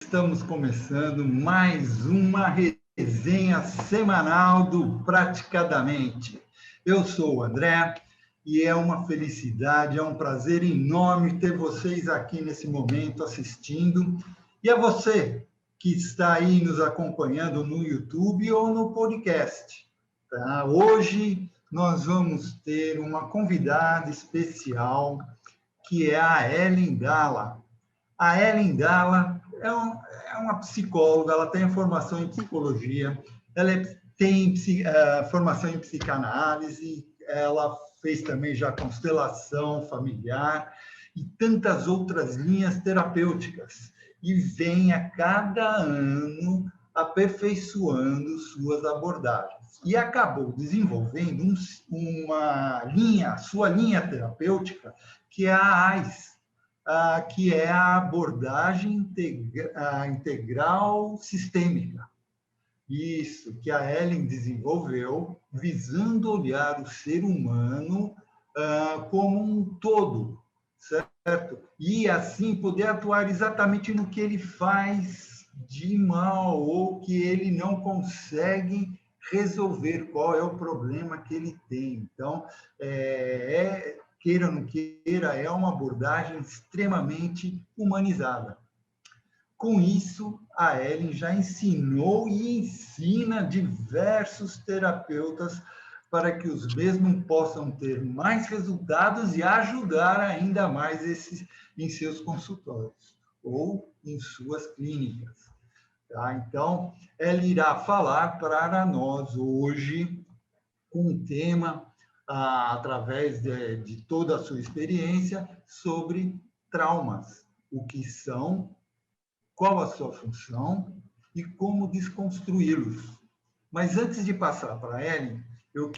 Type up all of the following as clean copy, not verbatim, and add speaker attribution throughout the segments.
Speaker 1: Estamos começando mais uma resenha semanal do Praticadamente. Eu sou o André e é uma felicidade, é um prazer enorme ter vocês aqui nesse momento assistindo. E a você que está aí nos acompanhando no YouTube ou no podcast. Tá? Hoje nós vamos ter uma convidada especial, que é a Ellen Dalla. A Ellen Dalla é uma psicóloga, ela tem formação em psicologia, ela tem formação em psicanálise, ela fez também já constelação familiar e tantas outras linhas terapêuticas. E vem a cada ano aperfeiçoando suas abordagens. E acabou desenvolvendo sua linha terapêutica, que é a AIS, que é a abordagem integral sistêmica. Isso, que a Ellen desenvolveu, visando olhar o ser humano como um todo, certo? E, assim, poder atuar exatamente no que ele faz de mal ou que ele não consegue resolver, qual é o problema que ele tem. Então, queira ou não queira, é uma abordagem extremamente humanizada. Com isso, a Ellen já ensinou e ensina diversos terapeutas para que os mesmos possam ter mais resultados e ajudar ainda mais em seus consultórios ou em suas clínicas. Tá? Então, ela irá falar para nós hoje um tema, através de toda a sua experiência, sobre traumas, o que são, qual a sua função e como desconstruí-los. Mas antes de passar para a Ellen, eu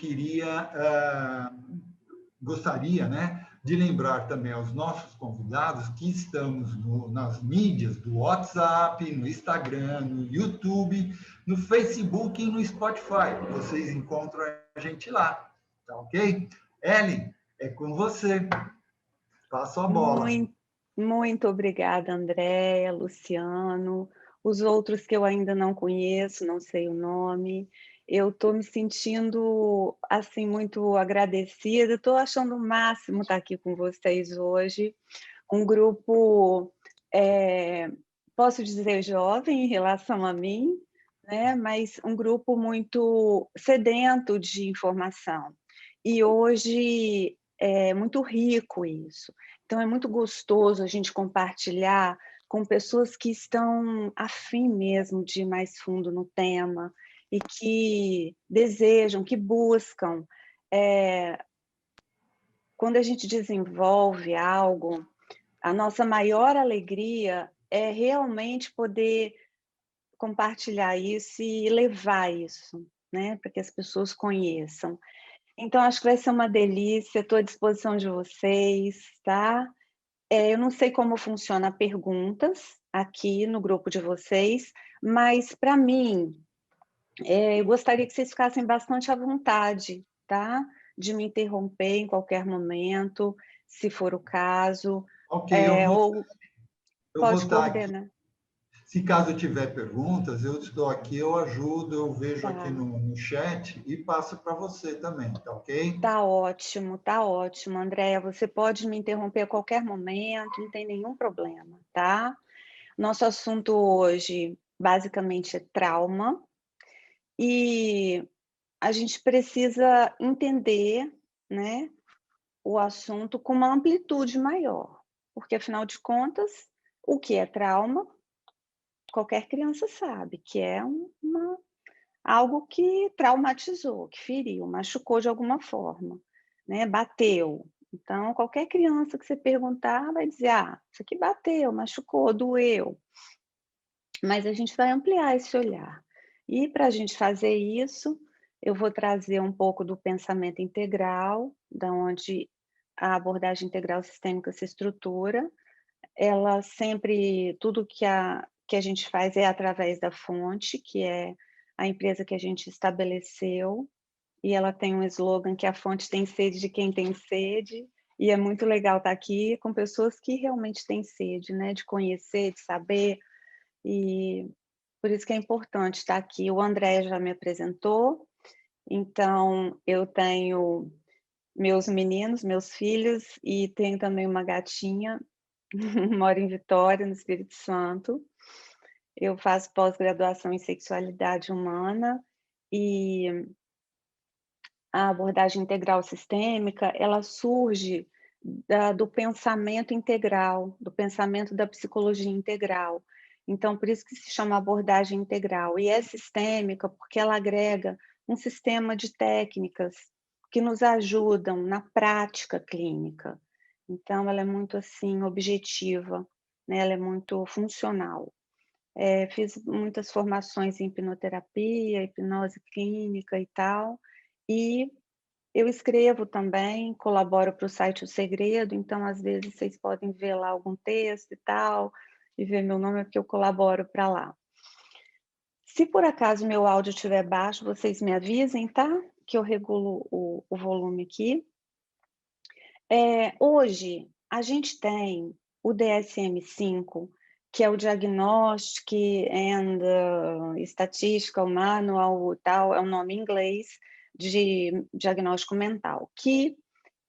Speaker 1: gostaria, né, de lembrar também aos nossos convidados que estamos nas mídias do WhatsApp, no Instagram, no YouTube, no Facebook e no Spotify. Vocês encontram a gente lá, tá ok? Ellen, é com você. Passo a bola.
Speaker 2: Muito obrigada, Andréia, Luciano, os outros que eu ainda não conheço, não sei o nome. Eu estou me sentindo, assim, muito agradecida, estou achando o máximo estar aqui com vocês hoje. Um grupo, posso dizer jovem em relação a mim, né? Mas um grupo muito sedento de informação. E hoje é muito rico isso. Então é muito gostoso a gente compartilhar com pessoas que estão afim mesmo de ir mais fundo no tema e que desejam, que buscam. Quando a gente desenvolve algo, a nossa maior alegria é realmente poder compartilhar isso e levar isso, né, para que as pessoas conheçam. Então, acho que vai ser uma delícia, estou à disposição de vocês, tá? Eu não sei como funciona perguntas aqui no grupo de vocês, mas para mim, eu gostaria que vocês ficassem bastante à vontade, tá? De me interromper em qualquer momento, se for o caso,
Speaker 1: Ok,
Speaker 2: ou
Speaker 1: eu vou
Speaker 2: pode
Speaker 1: estar aqui.
Speaker 2: coordenar.
Speaker 1: Se caso tiver perguntas, eu estou aqui, eu ajudo, eu vejo aqui
Speaker 2: Tá.
Speaker 1: no chat e passo para você também, tá ok?
Speaker 2: Tá ótimo, Andréia. Você pode me interromper a qualquer momento, não tem nenhum problema, tá? Nosso assunto hoje, basicamente, é trauma, e a gente precisa entender, né, o assunto com uma amplitude maior, porque, afinal de contas, o que é trauma, qualquer criança sabe, que é algo que traumatizou, que feriu, machucou de alguma forma, né, bateu. Então, qualquer criança que você perguntar vai dizer: "Ah, isso aqui bateu, machucou, doeu". Mas a gente vai ampliar esse olhar. E para a gente fazer isso, eu vou trazer um pouco do pensamento integral, da onde a abordagem integral sistêmica se estrutura. Ela sempre, tudo que a gente faz é através da fonte, que é a empresa que a gente estabeleceu, e ela tem um slogan que a fonte tem sede de quem tem sede, e é muito legal estar aqui com pessoas que realmente têm sede, né, de conhecer, de saber, E por isso que é importante estar aqui. O André já me apresentou, então eu tenho meus meninos, meus filhos, e tenho também uma gatinha, moro em Vitória, no Espírito Santo. Eu faço pós-graduação em sexualidade humana e a abordagem integral sistêmica, ela surge do pensamento integral, do pensamento da psicologia integral. Então, por isso que se chama abordagem integral. E é sistêmica porque ela agrega um sistema de técnicas que nos ajudam na prática clínica. Então, ela é muito assim objetiva, né? Ela é muito funcional. Fiz muitas formações em hipnoterapia, hipnose clínica e tal, e eu escrevo também, colaboro para o site O Segredo, então às vezes vocês podem ver lá algum texto e tal, e ver meu nome, é porque eu colaboro para lá. Se por acaso meu áudio estiver baixo, vocês me avisem, tá? Que eu regulo o volume aqui. Hoje, a gente tem o DSM-5, que é o Diagnostic and Statistical Manual, tal, é um nome em inglês, de diagnóstico mental, que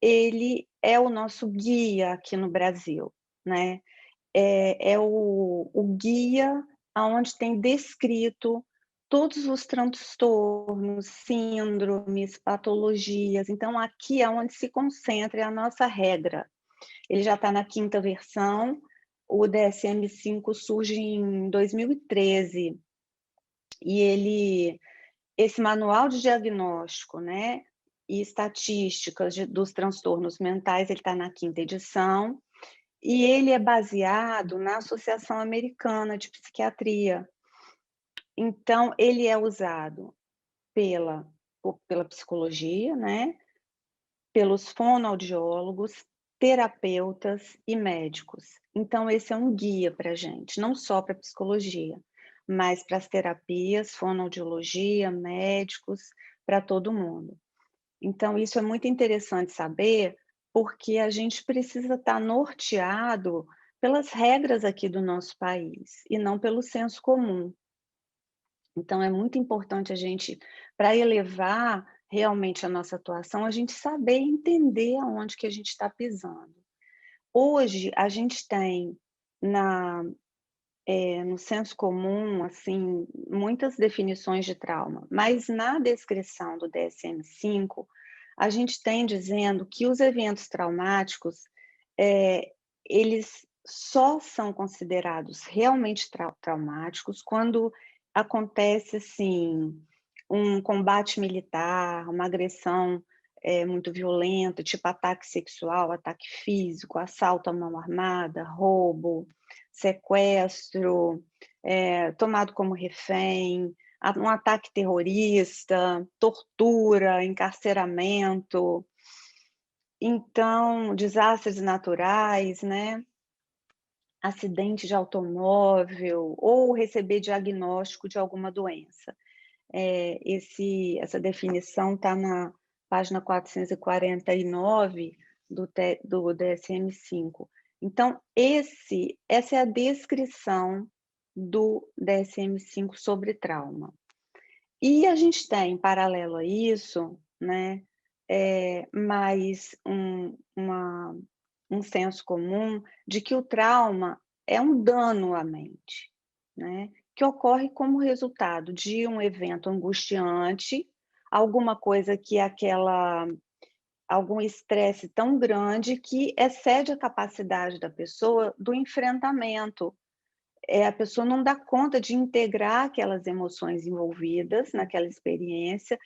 Speaker 2: ele é o nosso guia aqui no Brasil, né? É o guia aonde tem descrito todos os transtornos, síndromes, patologias. Então, aqui é onde se concentra a nossa regra. Ele já está na 5ª versão, o DSM-5 surge em 2013, e esse manual de diagnóstico, né, e estatísticas dos transtornos mentais, ele está na 5ª edição, e ele é baseado na Associação Americana de Psiquiatria. Então, ele é usado pela psicologia, né, pelos fonoaudiólogos, terapeutas e médicos. Então, esse é um guia para a gente, não só para a psicologia, mas para as terapias, fonoaudiologia, médicos, para todo mundo. Então, isso é muito interessante saber, porque a gente precisa estar norteado pelas regras aqui do nosso país, e não pelo senso comum. Então, é muito importante a gente, para elevar realmente a nossa atuação, a gente saber entender aonde que a gente está pisando. Hoje, a gente tem no senso comum, assim, muitas definições de trauma, mas na descrição do DSM-5, a gente tem dizendo que os eventos traumáticos, eles só são considerados realmente traumáticos quando acontece, assim, um combate militar, uma agressão muito violenta, tipo ataque sexual, ataque físico, assalto à mão armada, roubo, sequestro, tomado como refém, um ataque terrorista, tortura, encarceramento, então, desastres naturais, né? Acidente de automóvel, ou receber diagnóstico de alguma doença. Essa definição está na página 449 do DSM-5. Então, essa é a descrição do DSM-5 sobre trauma. E a gente tem, em paralelo a isso, né, mais um senso comum de que o trauma é um dano à mente, né, que ocorre como resultado de um evento angustiante, alguma coisa que algum estresse tão grande que excede a capacidade da pessoa do enfrentamento. A pessoa não dá conta de integrar aquelas emoções envolvidas naquela experiência,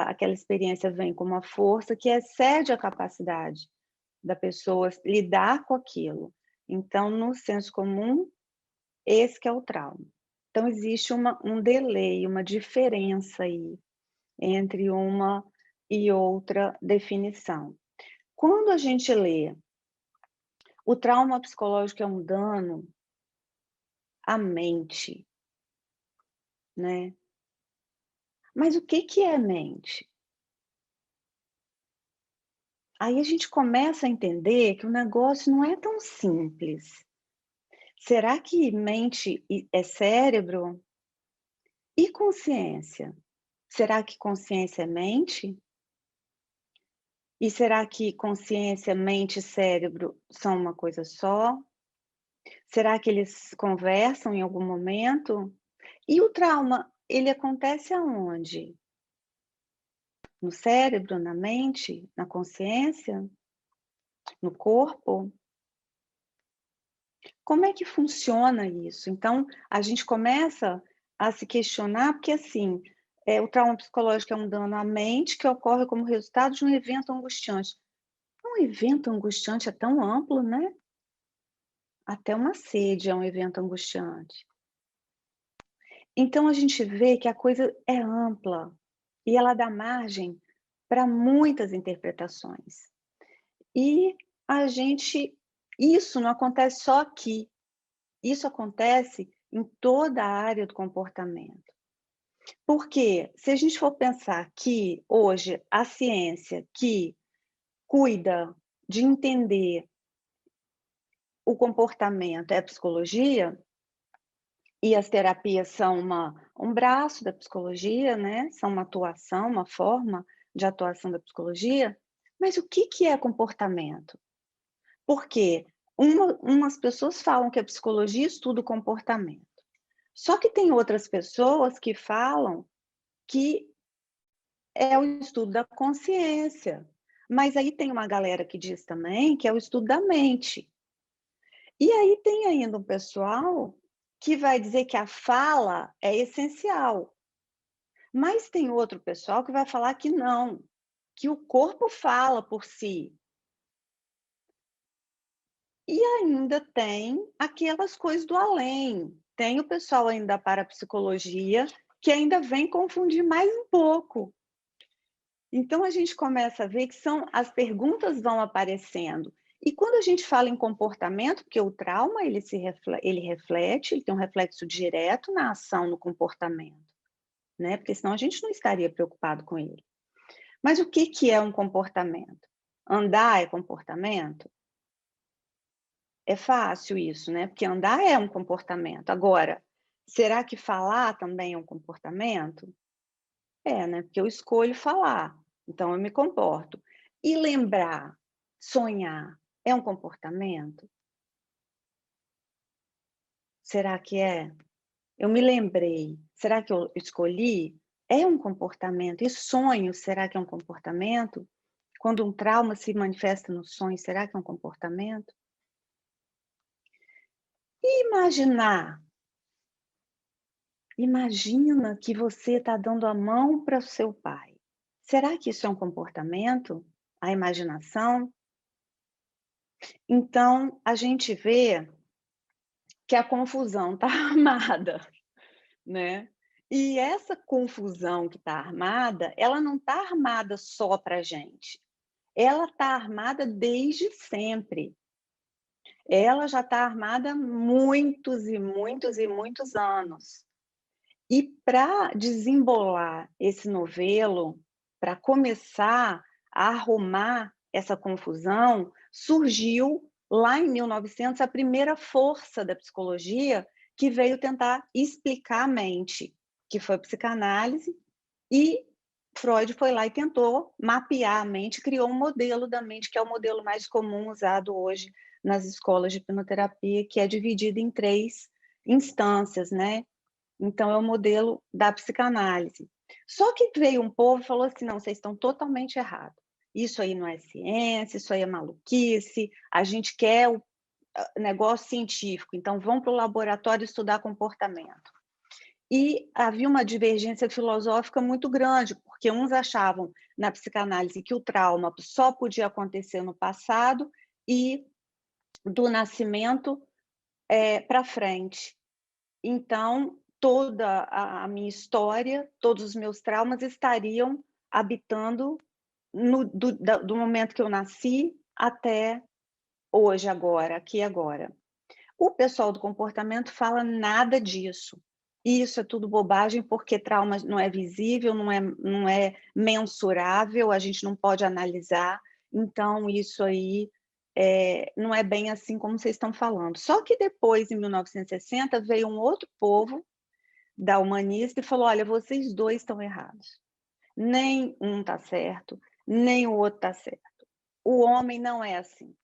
Speaker 2: aquela experiência vem com uma força que excede a capacidade da pessoa lidar com aquilo. Então, no senso comum, esse que é o trauma. Então, existe um delay, uma diferença aí entre uma e outra definição. Quando a gente lê o trauma psicológico é um dano à mente, né? Mas o que é mente? Aí a gente começa a entender que o negócio não é tão simples. Será que mente é cérebro? E consciência? Será que consciência é mente? E será que consciência, mente e cérebro são uma coisa só? Será que eles conversam em algum momento? E o trauma, ele acontece aonde? No cérebro, na mente, na consciência, no corpo? Como é que funciona isso? Então, a gente começa a se questionar, porque assim, o trauma psicológico é um dano à mente que ocorre como resultado de um evento angustiante. Um evento angustiante é tão amplo, né? Até uma sede é um evento angustiante. Então a gente vê que a coisa é ampla e ela dá margem para muitas interpretações. E a gente isso não acontece só aqui, isso acontece em toda a área do comportamento. Porque se a gente for pensar que hoje a ciência que cuida de entender o comportamento é a psicologia, e as terapias são um braço da psicologia, né? São uma atuação, uma forma de atuação da psicologia. Mas o que é comportamento? Porque umas pessoas falam que a psicologia estuda o comportamento. Só que tem outras pessoas que falam que é o estudo da consciência. Mas aí tem uma galera que diz também que é o estudo da mente. E aí tem ainda um pessoal que vai dizer que a fala é essencial. Mas tem outro pessoal que vai falar que não, que o corpo fala por si. E ainda tem aquelas coisas do além. Tem o pessoal ainda da parapsicologia que ainda vem confundir mais um pouco. Então a gente começa a ver que as perguntas vão aparecendo. E quando a gente fala em comportamento, porque o trauma ele reflete, ele tem um reflexo direto na ação, no comportamento, né? Porque senão a gente não estaria preocupado com ele. Mas o que é um comportamento? Andar é comportamento? É fácil isso, né? Porque andar é um comportamento. Agora, será que falar também é um comportamento? É, né? Porque eu escolho falar, então eu me comporto. E lembrar, sonhar, é um comportamento? Será que é? Eu me lembrei, será que eu escolhi? É um comportamento. E sonho, será que é um comportamento? Quando um trauma se manifesta no sonho, será que é um comportamento? E imaginar. Imagina que você está dando a mão para o seu pai. Será que isso é um comportamento? A imaginação? Então, a gente vê que a confusão está armada, né? E essa confusão que está armada, ela não está armada só para a gente. Ela está armada desde sempre. Ela já está armada há muitos e muitos e muitos anos. E para desembolar esse novelo, para começar a arrumar essa confusão, surgiu lá em 1900 a primeira força da psicologia que veio tentar explicar a mente, que foi a psicanálise, e Freud foi lá e tentou mapear a mente, criou um modelo da mente, que é o modelo mais comum usado hoje nas escolas de hipnoterapia, que é dividido em 3 instâncias, né? Então, é o modelo da psicanálise. Só que veio um povo e falou assim: não, vocês estão totalmente errados. Isso aí não é ciência, isso aí é maluquice, a gente quer o negócio científico, então vão para o laboratório estudar comportamento. E havia uma divergência filosófica muito grande, porque uns achavam na psicanálise que o trauma só podia acontecer no passado e do nascimento para frente. Então, toda a minha história, todos os meus traumas estariam habitando do momento que eu nasci até hoje, agora, aqui e agora. O pessoal do comportamento fala nada disso. Isso é tudo bobagem, porque trauma não é visível, não é mensurável, a gente não pode analisar. Então, isso aí não é bem assim como vocês estão falando. Só que depois, em 1960, veio um outro povo da humanista e falou: olha, vocês dois estão errados. Nem um está certo, nem o outro está certo. O homem não é assim.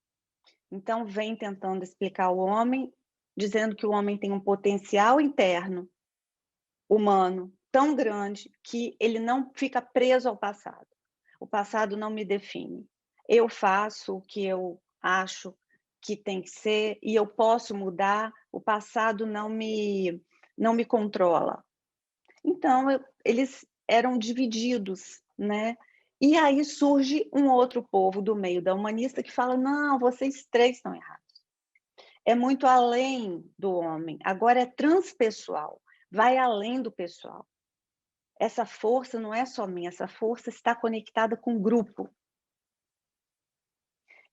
Speaker 2: Então, vem tentando explicar o homem, dizendo que o homem tem um potencial interno, humano, tão grande, que ele não fica preso ao passado. O passado não me define. Eu faço o que eu acho que tem que ser e eu posso mudar, o passado não me controla. Então, eles eram divididos, né? E aí surge um outro povo do meio da humanista que fala: não, vocês três estão errados. É muito além do homem, agora é transpessoal, vai além do pessoal. Essa força não é só minha, essa força está conectada com o grupo.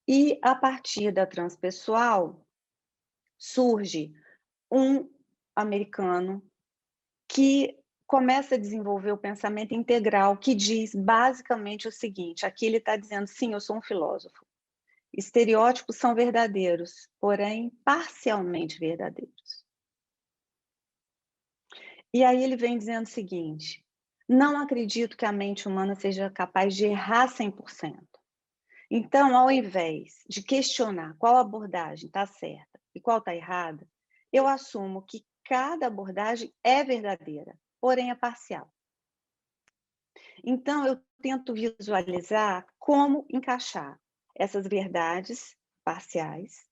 Speaker 2: E a partir da transpessoal surge um americano que começa a desenvolver o pensamento integral, que diz basicamente o seguinte: aqui ele está dizendo, sim, eu sou um filósofo. Estereótipos são verdadeiros, porém parcialmente verdadeiros. E aí ele vem dizendo o seguinte: não acredito que a mente humana seja capaz de errar 100%. Então, ao invés de questionar qual abordagem está certa e qual está errada, eu assumo que cada abordagem é verdadeira, porém é parcial. Então, eu tento visualizar como encaixar essas verdades parciais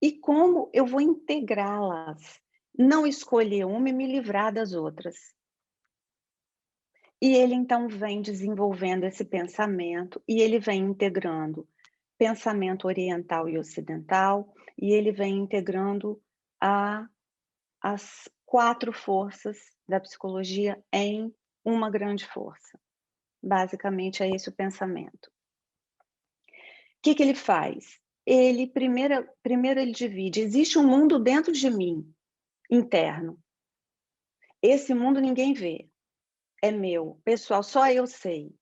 Speaker 2: e como eu vou integrá-las, não escolher uma e me livrar das outras. E ele, então, vem desenvolvendo esse pensamento e ele vem integrando pensamento oriental e ocidental, e ele vem integrando as 4 forças da psicologia em uma grande força. Basicamente, é esse o pensamento. O que ele faz? Ele, primeiro ele divide. Existe um mundo dentro de mim, interno. Esse mundo ninguém vê. É meu, pessoal, só eu sei.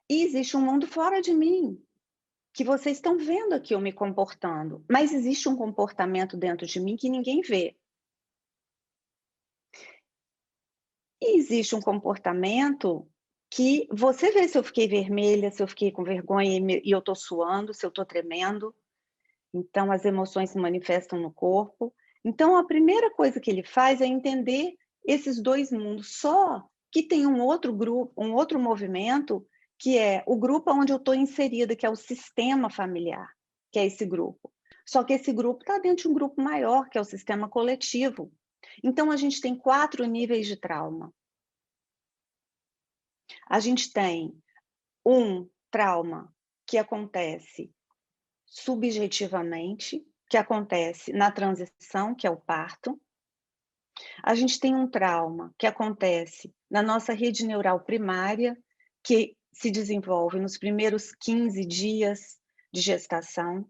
Speaker 2: E existe um mundo fora de mim, que vocês estão vendo aqui eu me comportando, mas existe um comportamento dentro de mim que ninguém vê. E existe um comportamento que você vê se eu fiquei vermelha, se eu fiquei com vergonha e eu estou suando, se eu estou tremendo. Então, as emoções se manifestam no corpo. Então, a primeira coisa que ele faz é entender esses dois mundos. Só que tem um outro grupo, um outro movimento, que é o grupo onde eu estou inserida, que é o sistema familiar, que é esse grupo. Só que esse grupo está dentro de um grupo maior, que é o sistema coletivo. Então, a gente tem 4 níveis de trauma. A gente tem um trauma que acontece subjetivamente, que acontece na transição, que é o parto. A gente tem um trauma que acontece na nossa rede neural primária, que se desenvolve nos primeiros 15 dias de gestação,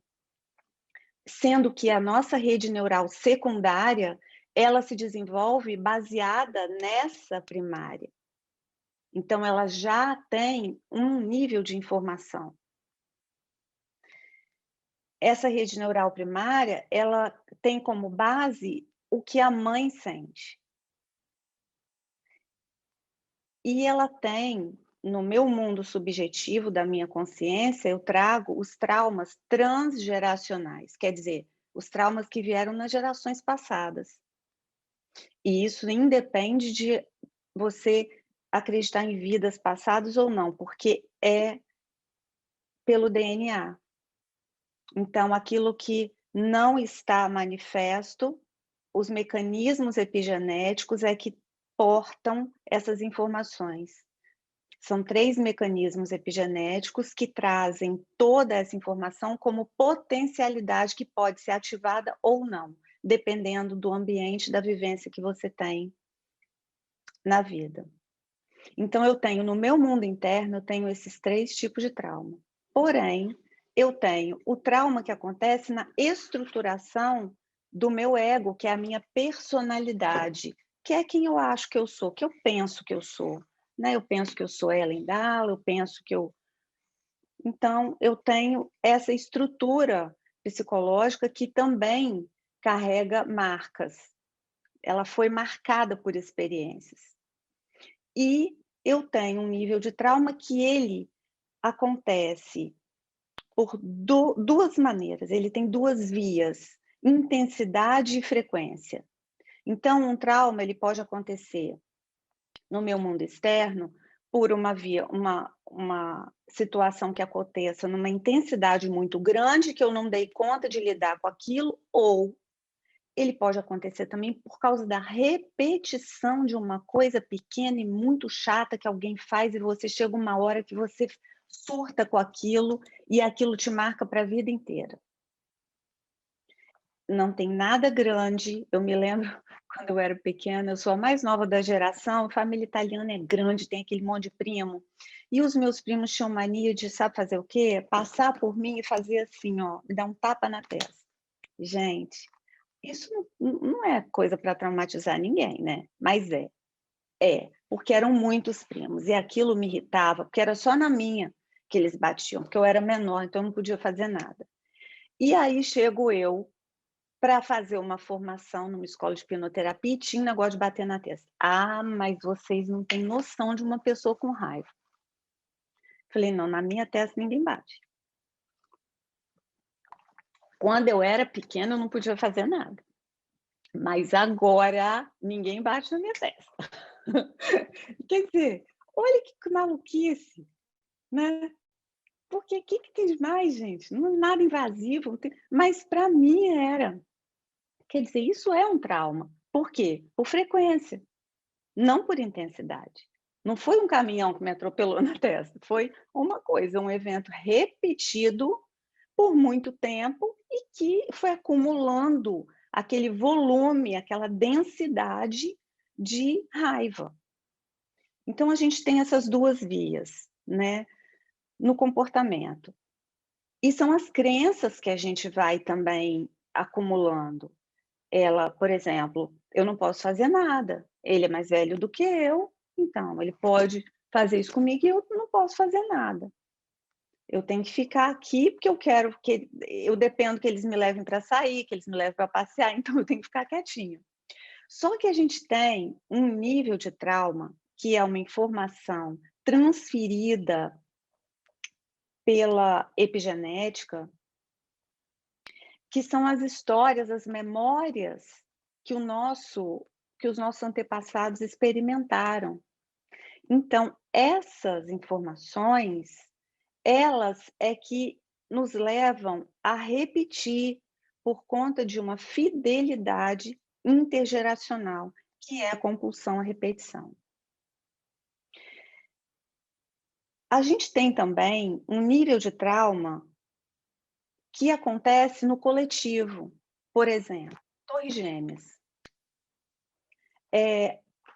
Speaker 2: sendo que a nossa rede neural secundária, ela se desenvolve baseada nessa primária. Então, ela já tem um nível de informação. Essa rede neural primária, ela tem como base o que a mãe sente. E ela tem, no meu mundo subjetivo da minha consciência, eu trago os traumas transgeracionais, quer dizer, os traumas que vieram nas gerações passadas. E isso independe de você acreditar em vidas passadas ou não, porque é pelo DNA. Então, aquilo que não está manifesto, os mecanismos epigenéticos é que portam essas informações. São 3 mecanismos epigenéticos que trazem toda essa informação como potencialidade que pode ser ativada ou não, dependendo do ambiente, da vivência que você tem na vida. Então, eu tenho, no meu mundo interno, eu tenho esses 3 tipos de trauma. Porém, eu tenho o trauma que acontece na estruturação do meu ego, que é a minha personalidade, que é quem eu acho que eu sou, que eu penso que eu sou. Né? Eu penso que eu sou Ellen Dalla, eu penso que eu Então, eu tenho essa estrutura psicológica que também carrega marcas. Ela foi marcada por experiências. E eu tenho um nível de trauma que ele acontece por duas maneiras, ele tem duas vias, intensidade e frequência. Então, um trauma ele pode acontecer no meu mundo externo por uma situação que aconteça numa intensidade muito grande, que eu não dei conta de lidar com aquilo, ou ele pode acontecer também por causa da repetição de uma coisa pequena e muito chata que alguém faz e você chega uma hora que você surta com aquilo e aquilo te marca para a vida inteira. Não tem nada grande, eu me lembro quando eu era pequena, eu sou a mais nova da geração, a família italiana é grande, tem aquele monte de primo, e os meus primos tinham mania de, sabe fazer o quê? Passar por mim e fazer assim, ó, me dar um tapa na testa. Gente, isso não é coisa para traumatizar ninguém, né? Mas porque eram muitos primos, e aquilo me irritava, porque era só na minha que eles batiam, porque eu era menor, então eu não podia fazer nada. E aí chego eu para fazer uma formação numa escola de hipnoterapia e tinha um negócio de bater na testa. Ah, mas vocês não têm noção de uma pessoa com raiva. Falei, não, na minha testa ninguém bate. Quando eu era pequena, eu não podia fazer nada. Mas agora, ninguém bate na minha testa. Quer dizer, olha que maluquice, né? Porque o que tem mais, gente? Não é nada invasivo, mas para mim era. Quer dizer, isso é um trauma. Por quê? Por frequência, não por intensidade. Não foi um caminhão que me atropelou na testa, foi uma coisa, um evento repetido por muito tempo e que foi acumulando aquele volume, aquela densidade de raiva. Então, a gente tem essas duas vias, né, no comportamento. E são as crenças que a gente vai também acumulando. Ela, por exemplo, eu não posso fazer nada, ele é mais velho do que eu, então ele pode fazer isso comigo e eu não posso fazer nada. Eu tenho que ficar aqui porque eu quero que eu dependo que eles me levem para sair, que eles me levem para passear, então eu tenho que ficar quietinha. Só que a gente tem um nível de trauma que é uma informação transferida pela epigenética, que são as histórias, as memórias que os nossos antepassados experimentaram. Então, essas informações, elas é que nos levam a repetir por conta de uma fidelidade intergeracional, que é a compulsão à repetição. A gente tem também um nível de trauma que acontece no coletivo. Por exemplo, Torres Gêmeas.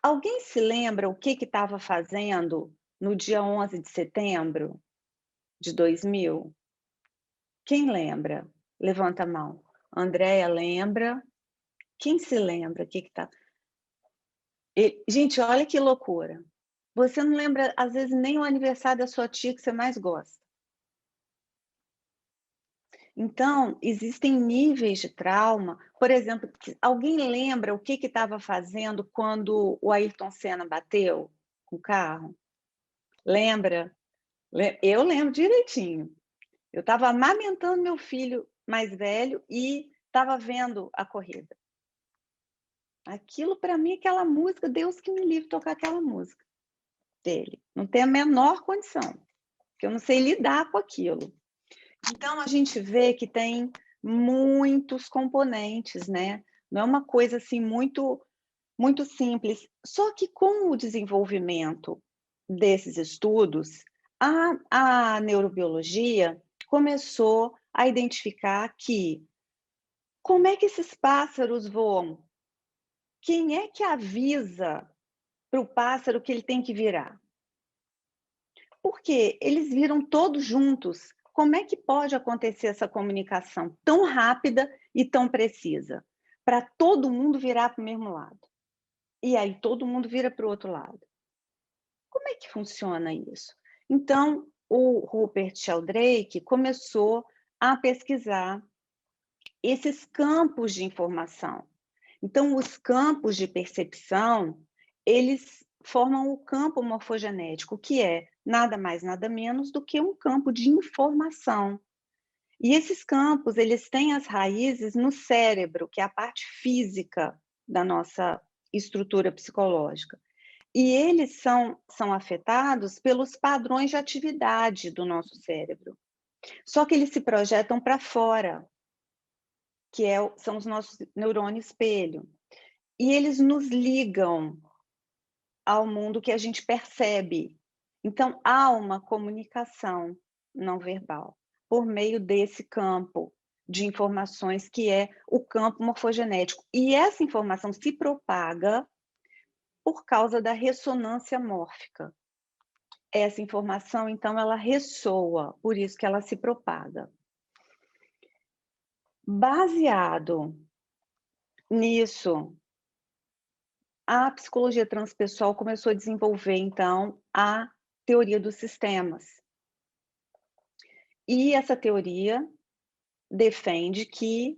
Speaker 2: Alguém se lembra o que estava fazendo no dia 11 de setembro de 2000? Quem lembra? Levanta a mão. Andréia lembra. Quem se lembra? O que está... Gente, olha que loucura. Você não lembra, às vezes, nem o aniversário da sua tia que você mais gosta. Então, existem níveis de trauma. Por exemplo, alguém lembra o que estava fazendo quando o Ayrton Senna bateu com o carro? Lembra? Eu lembro direitinho. Eu estava amamentando meu filho mais velho e estava vendo a corrida. Aquilo, para mim, aquela música, Deus que me livre tocar aquela música dele. Não tem a menor condição, porque eu não sei lidar com aquilo. Então, a gente vê que tem muitos componentes, né? Não é uma coisa assim muito, muito simples. Só que com o desenvolvimento desses estudos, a neurobiologia começou a identificar que como é que esses pássaros voam? Quem é que avisa para o pássaro que ele tem que virar? Porque eles viram todos juntos. Como é que pode acontecer essa comunicação tão rápida e tão precisa? Para todo mundo virar para o mesmo lado. E aí todo mundo vira para o outro lado. Como é que funciona isso? Então, o Rupert Sheldrake começou a pesquisar esses campos de informação. Então, os campos de percepção, eles formam o campo morfogenético, que é nada mais, nada menos do que um campo de informação. E esses campos, eles têm as raízes no cérebro, que é a parte física da nossa estrutura psicológica. E eles são afetados pelos padrões de atividade do nosso cérebro. Só que eles se projetam para fora, são os nossos neurônios espelho. E eles nos ligam ao mundo que a gente percebe. Então, há uma comunicação não verbal por meio desse campo de informações que é o campo morfogenético. E essa informação se propaga por causa da ressonância mórfica. Essa informação, então, ela ressoa, por isso que ela se propaga. Baseado nisso, a psicologia transpessoal começou a desenvolver, então, a teoria dos sistemas. E essa teoria defende que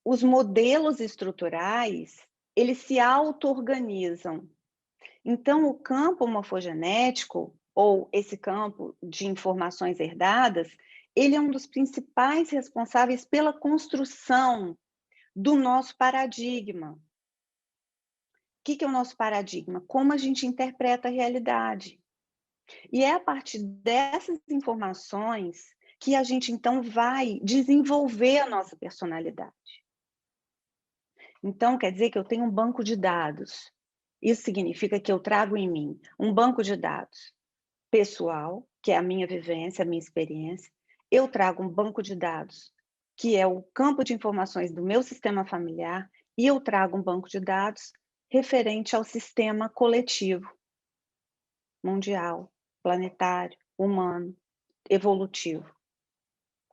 Speaker 2: os modelos estruturais, eles se auto-organizam. Então, o campo morfogenético, ou esse campo de informações herdadas, ele é um dos principais responsáveis pela construção do nosso paradigma. O que é o nosso paradigma? Como a gente interpreta a realidade. E é a partir dessas informações que a gente, então, vai desenvolver a nossa personalidade. Então, quer dizer que eu tenho um banco de dados. Isso significa que eu trago em mim um banco de dados pessoal, que é a minha vivência, a minha experiência. Eu trago um banco de dados, que é o campo de informações do meu sistema familiar, e eu trago um banco de dados referente ao sistema coletivo, mundial, planetário, humano, evolutivo.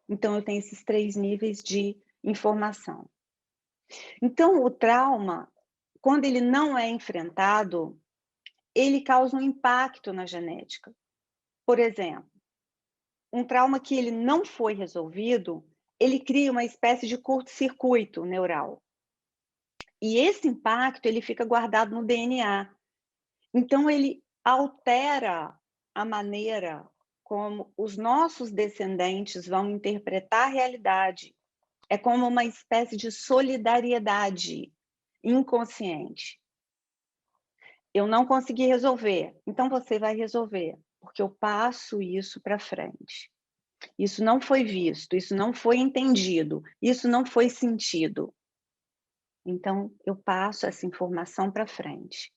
Speaker 2: Então, eu tenho esses 3 níveis de informação. Então, o trauma, quando ele não é enfrentado, ele causa um impacto na genética. Por exemplo, um trauma que ele não foi resolvido, ele cria uma espécie de curto-circuito neural. E esse impacto, ele fica guardado no DNA. Então, ele altera a maneira como os nossos descendentes vão interpretar a realidade. É como uma espécie de solidariedade inconsciente. Eu não consegui resolver, então você vai resolver, porque eu passo isso para frente. Isso não foi visto, isso não foi entendido, isso não foi sentido. Então, eu passo essa informação para frente.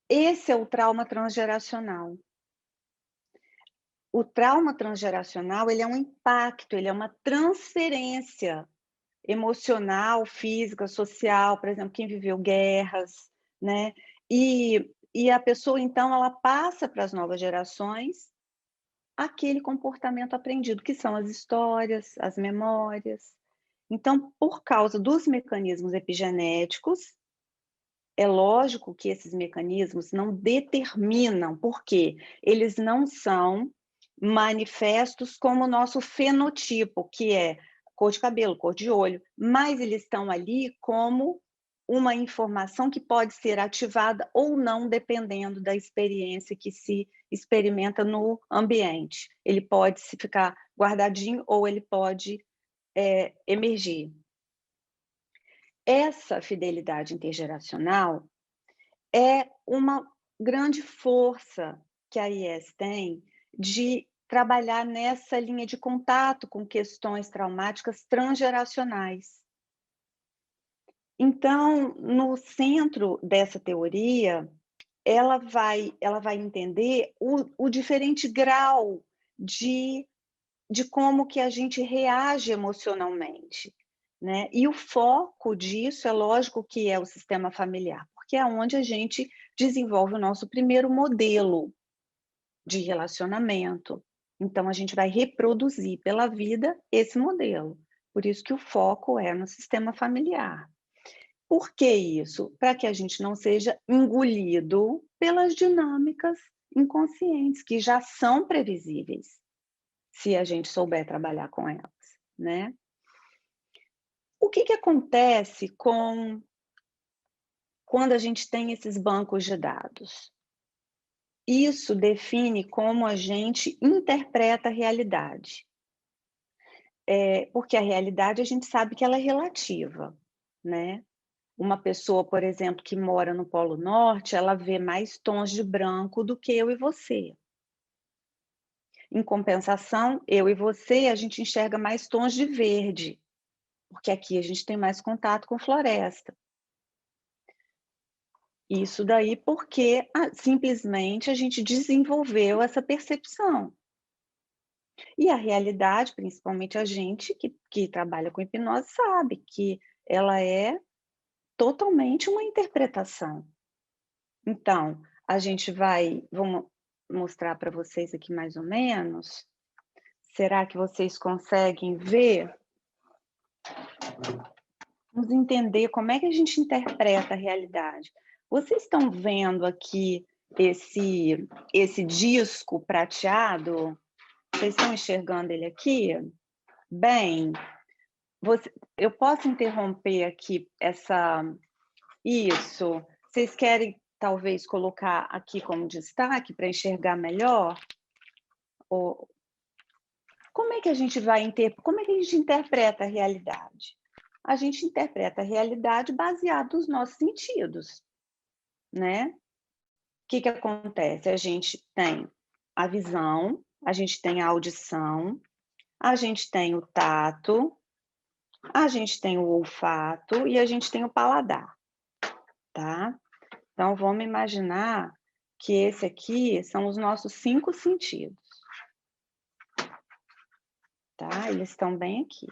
Speaker 2: Esse é o trauma transgeracional. O trauma transgeracional, ele é um impacto, ele é uma transferência emocional, física, social, por exemplo, quem viveu guerras, né? E a pessoa, então, ela passa para as novas gerações aquele comportamento aprendido, que são as histórias, as memórias. Então, por causa dos mecanismos epigenéticos, é lógico que esses mecanismos não determinam, porque eles não são manifestos como o nosso fenotipo, que é cor de cabelo, cor de olho, mas eles estão ali como uma informação que pode ser ativada ou não, dependendo da experiência que se experimenta no ambiente. Ele pode se ficar guardadinho ou ele pode emergir. Essa fidelidade intergeracional é uma grande força que a IES tem de trabalhar nessa linha de contato com questões traumáticas transgeracionais. Então, no centro dessa teoria, ela vai entender o diferente grau de como que a gente reage emocionalmente, né? E o foco disso é lógico que é o sistema familiar, porque é onde a gente desenvolve o nosso primeiro modelo de relacionamento. Então, a gente vai reproduzir pela vida esse modelo. Por isso que o foco é no sistema familiar. Por que isso? Para que a gente não seja engolido pelas dinâmicas inconscientes, que já são previsíveis, se a gente souber trabalhar com elas, né? O que acontece quando a gente tem esses bancos de dados? Isso define como a gente interpreta a realidade. Porque a realidade a gente sabe que ela é relativa, né? Uma pessoa, por exemplo, que mora no Polo Norte, ela vê mais tons de branco do que eu e você. Em compensação, eu e você, a gente enxerga mais tons de verde, porque aqui a gente tem mais contato com floresta. Isso daí porque simplesmente a gente desenvolveu essa percepção. E a realidade, principalmente a gente que trabalha com hipnose, sabe que ela é totalmente uma interpretação. Então, a gente vamos mostrar para vocês aqui mais ou menos. Será que vocês conseguem ver? Vamos entender como é que a gente interpreta a realidade. Vocês estão vendo aqui esse disco prateado? Vocês estão enxergando ele aqui? Bem, eu posso interromper aqui isso? Vocês querem talvez colocar aqui como destaque para enxergar melhor? Ou como é que a gente interpreta a realidade? A gente interpreta a realidade baseado nos nossos sentidos, né? O que acontece? A gente tem a visão, a gente tem a audição, a gente tem o tato, a gente tem o olfato e a gente tem o paladar, tá? Então, vamos imaginar que esse aqui são os nossos 5 sentidos, tá? Eles estão bem aqui.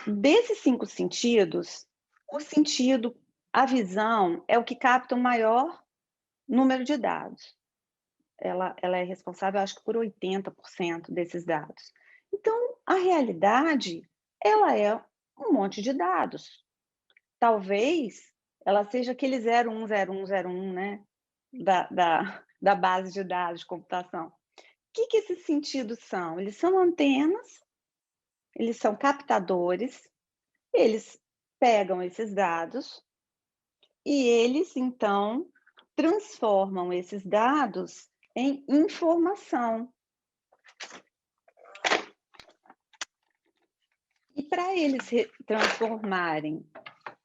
Speaker 2: Desses 5 sentidos, a visão é o que capta o maior número de dados. Ela é responsável, acho que por 80% desses dados. Então, a realidade, ela é um monte de dados. Talvez ela seja aquele 010101, né? Da base de dados de computação. O que esses sentidos são? Eles são antenas, eles são captadores, eles pegam esses dados e eles, então, transformam esses dados em informação. E para eles transformarem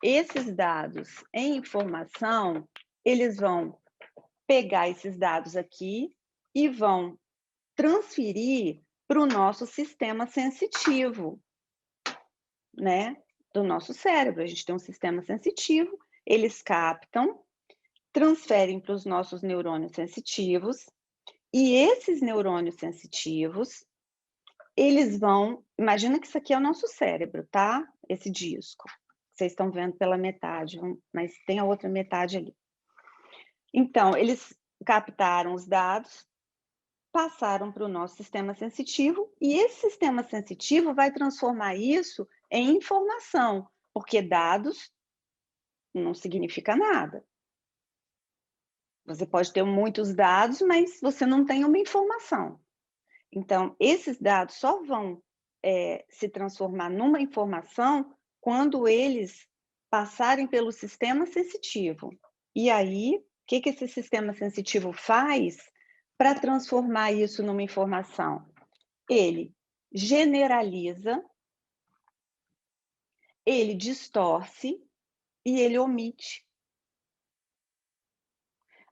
Speaker 2: esses dados em informação, eles vão pegar esses dados aqui e vão transferir para o nosso sistema sensitivo, né? Do nosso cérebro. A gente tem um sistema sensitivo, eles captam, transferem para os nossos neurônios sensitivos, e esses neurônios sensitivos, eles vão... Imagina que isso aqui é o nosso cérebro, tá? Esse disco. Vocês estão vendo pela metade, mas tem a outra metade ali. Então, eles captaram os dados, passaram para o nosso sistema sensitivo, e esse sistema sensitivo vai transformar isso em informação, porque dados não significa nada. Você pode ter muitos dados, mas você não tem uma informação. Então, esses dados só vão se transformar numa informação quando eles passarem pelo sistema sensitivo. E aí, o que esse sistema sensitivo faz para transformar isso numa informação? Ele generaliza, ele distorce e ele omite.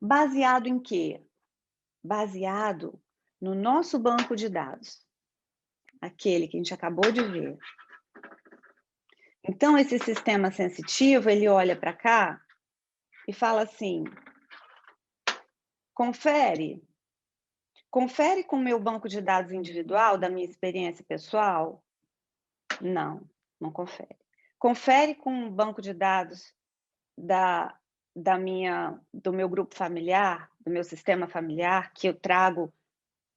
Speaker 2: Baseado em quê? Baseado no nosso banco de dados, aquele que a gente acabou de ver. Então, esse sistema sensitivo, ele olha para cá e fala assim: confere com o meu banco de dados individual, da minha experiência pessoal? Não confere. Confere com o banco de dados do meu grupo familiar, do meu sistema familiar, que eu trago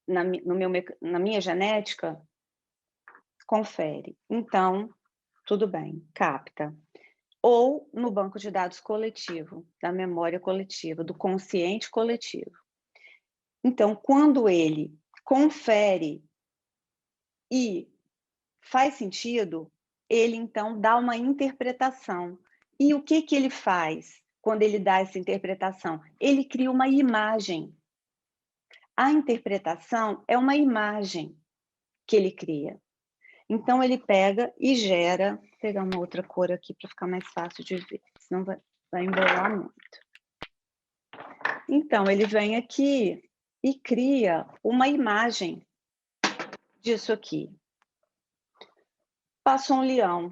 Speaker 2: na minha genética? Confere. Então, tudo bem, capta. Ou no banco de dados coletivo, da memória coletiva, do consciente coletivo. Então, quando ele confere e faz sentido, ele então dá uma interpretação. E o que ele faz quando ele dá essa interpretação? Ele cria uma imagem. A interpretação é uma imagem que ele cria. Então, ele pega e gera... Vou pegar uma outra cor aqui para ficar mais fácil de ver, senão vai embolar muito. Então, ele vem aqui e cria uma imagem disso aqui. Passou um leão,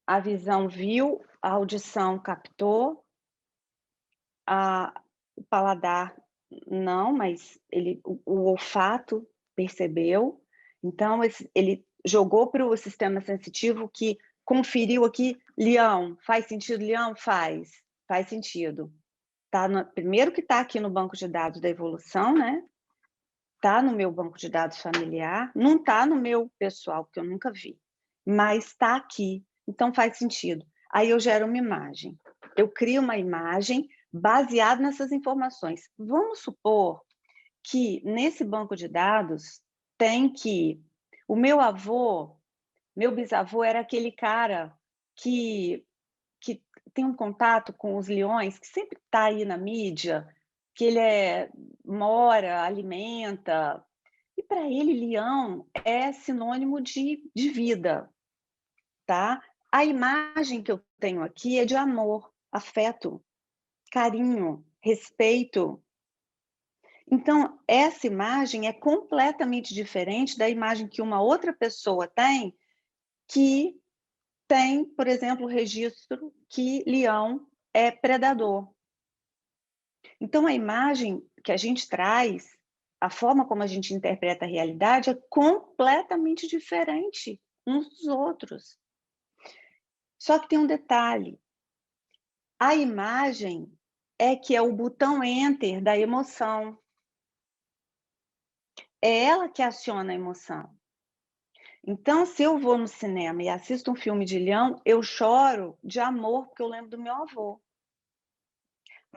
Speaker 2: a visão viu, a audição captou, o paladar não, mas o olfato percebeu. Então, ele jogou para o sistema sensitivo que conferiu aqui, leão, faz sentido, leão? Faz sentido. Primeiro que está aqui no banco de dados da evolução, né? Está no meu banco de dados familiar, não está no meu pessoal, porque eu nunca vi, mas está aqui, então faz sentido. Aí eu gero uma imagem, eu crio uma imagem baseada nessas informações. Vamos supor que nesse banco de dados tem que o meu bisavô era aquele cara que tem um contato com os leões, que sempre está aí na mídia, que ele mora, alimenta, e para ele leão é sinônimo de vida, tá? A imagem que eu tenho aqui é de amor, afeto, carinho, respeito. Então, essa imagem é completamente diferente da imagem que uma outra pessoa tem, que tem, por exemplo, o registro que leão é predador. Então, a imagem que a gente traz, a forma como a gente interpreta a realidade é completamente diferente uns dos outros. Só que tem um detalhe. A imagem é que é o botão Enter da emoção. É ela que aciona a emoção. Então, se eu vou no cinema e assisto um filme de leão, eu choro de amor porque eu lembro do meu avô.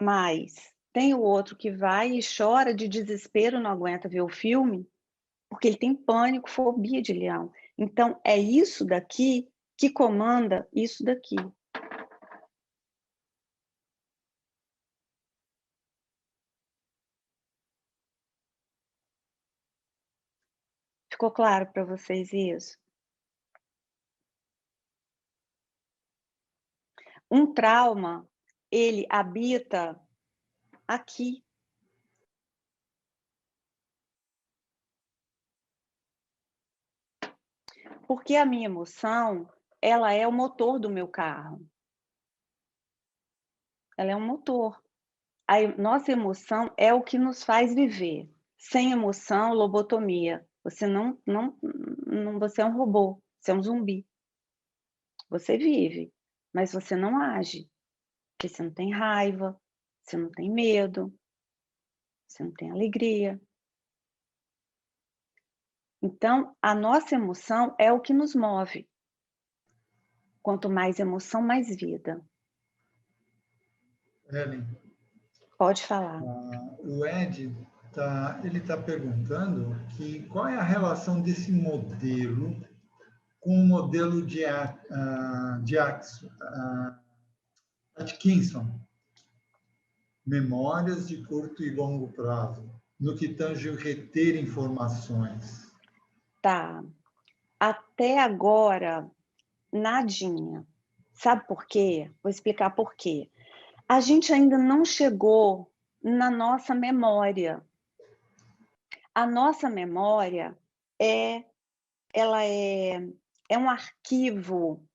Speaker 2: Mas tem o outro que vai e chora de desespero, não aguenta ver o filme, porque ele tem pânico, fobia de leão. Então, é isso daqui que comanda isso daqui. Ficou claro para vocês isso? Um trauma, ele habita aqui. Porque a minha emoção, ela é o motor do meu carro. Ela é um motor. A nossa emoção é o que nos faz viver. Sem emoção, lobotomia. Você você é um robô, você é um zumbi. Você vive, mas você não age. Porque você não tem raiva, você não tem medo, você não tem alegria. Então, a nossa emoção é o que nos move. Quanto mais emoção, mais vida.
Speaker 1: Ellen,
Speaker 2: Pode falar.
Speaker 1: o Ed ele está perguntando qual é a relação desse modelo com o modelo de Atkinson, memórias de curto e longo prazo, no que tange o reter informações.
Speaker 2: Tá. Até agora, nadinha. Sabe por quê? Vou explicar por quê. A gente ainda não chegou na nossa memória. A nossa memória ela é um arquivo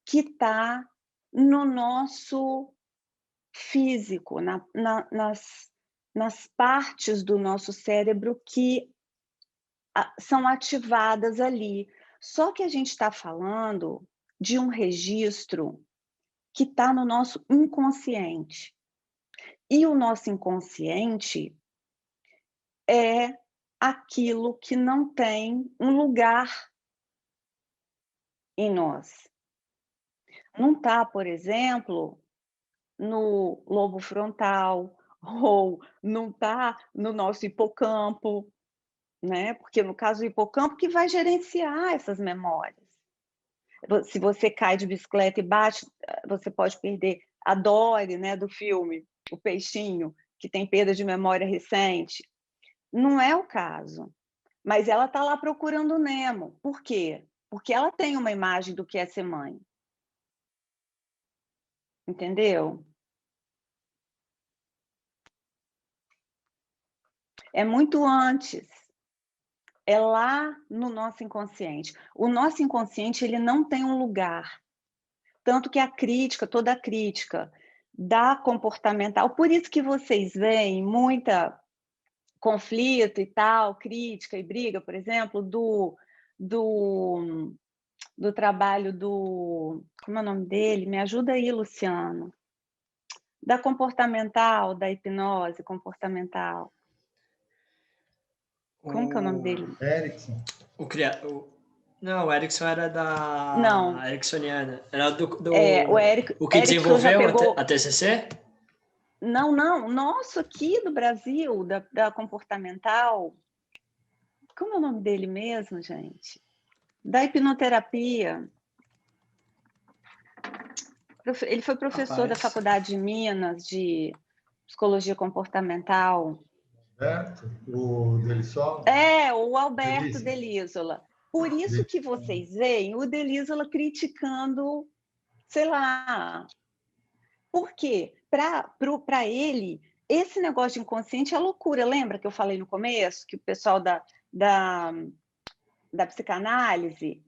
Speaker 2: que está no nosso físico, nas partes do nosso cérebro que são ativadas ali. Só que a gente está falando de um registro que está no nosso inconsciente. E o nosso inconsciente aquilo que não tem um lugar em nós. Não está, por exemplo, no lobo frontal, ou não está no nosso hipocampo, né, porque no caso do hipocampo que vai gerenciar essas memórias. Se você cai de bicicleta e bate, você pode perder a Dory, né, do filme, o peixinho, que tem perda de memória recente. Não é o caso, mas ela está lá procurando o Nemo. Por quê? Porque ela tem uma imagem do que é ser mãe. Entendeu? É muito antes. É lá no nosso inconsciente. O nosso inconsciente, ele não tem um lugar. Tanto que a crítica, toda a crítica da comportamental, por isso que vocês veem muita conflito e tal, crítica e briga, por exemplo, do trabalho do... Como é o nome dele? Me ajuda aí, Luciano. Da comportamental, da hipnose comportamental. Como que é o nome dele?
Speaker 1: Erickson.
Speaker 3: Não, o Erickson era
Speaker 2: Não.
Speaker 3: da Ericksoniana. Era
Speaker 2: O Erickson
Speaker 3: que desenvolveu
Speaker 2: já pegou...
Speaker 3: a TCC?
Speaker 2: Não, nosso aqui do Brasil, da comportamental. Como é o nome dele mesmo, gente? Da hipnoterapia. Ele foi professor da Faculdade de Minas, de Psicologia Comportamental.
Speaker 1: Alberto, o Delissola?
Speaker 2: O Alberto Delissola. Por isso que vocês veem o Delissola criticando, sei lá. Por quê? Para ele, esse negócio de inconsciente é loucura. Lembra que eu falei no começo que o pessoal da psicanálise,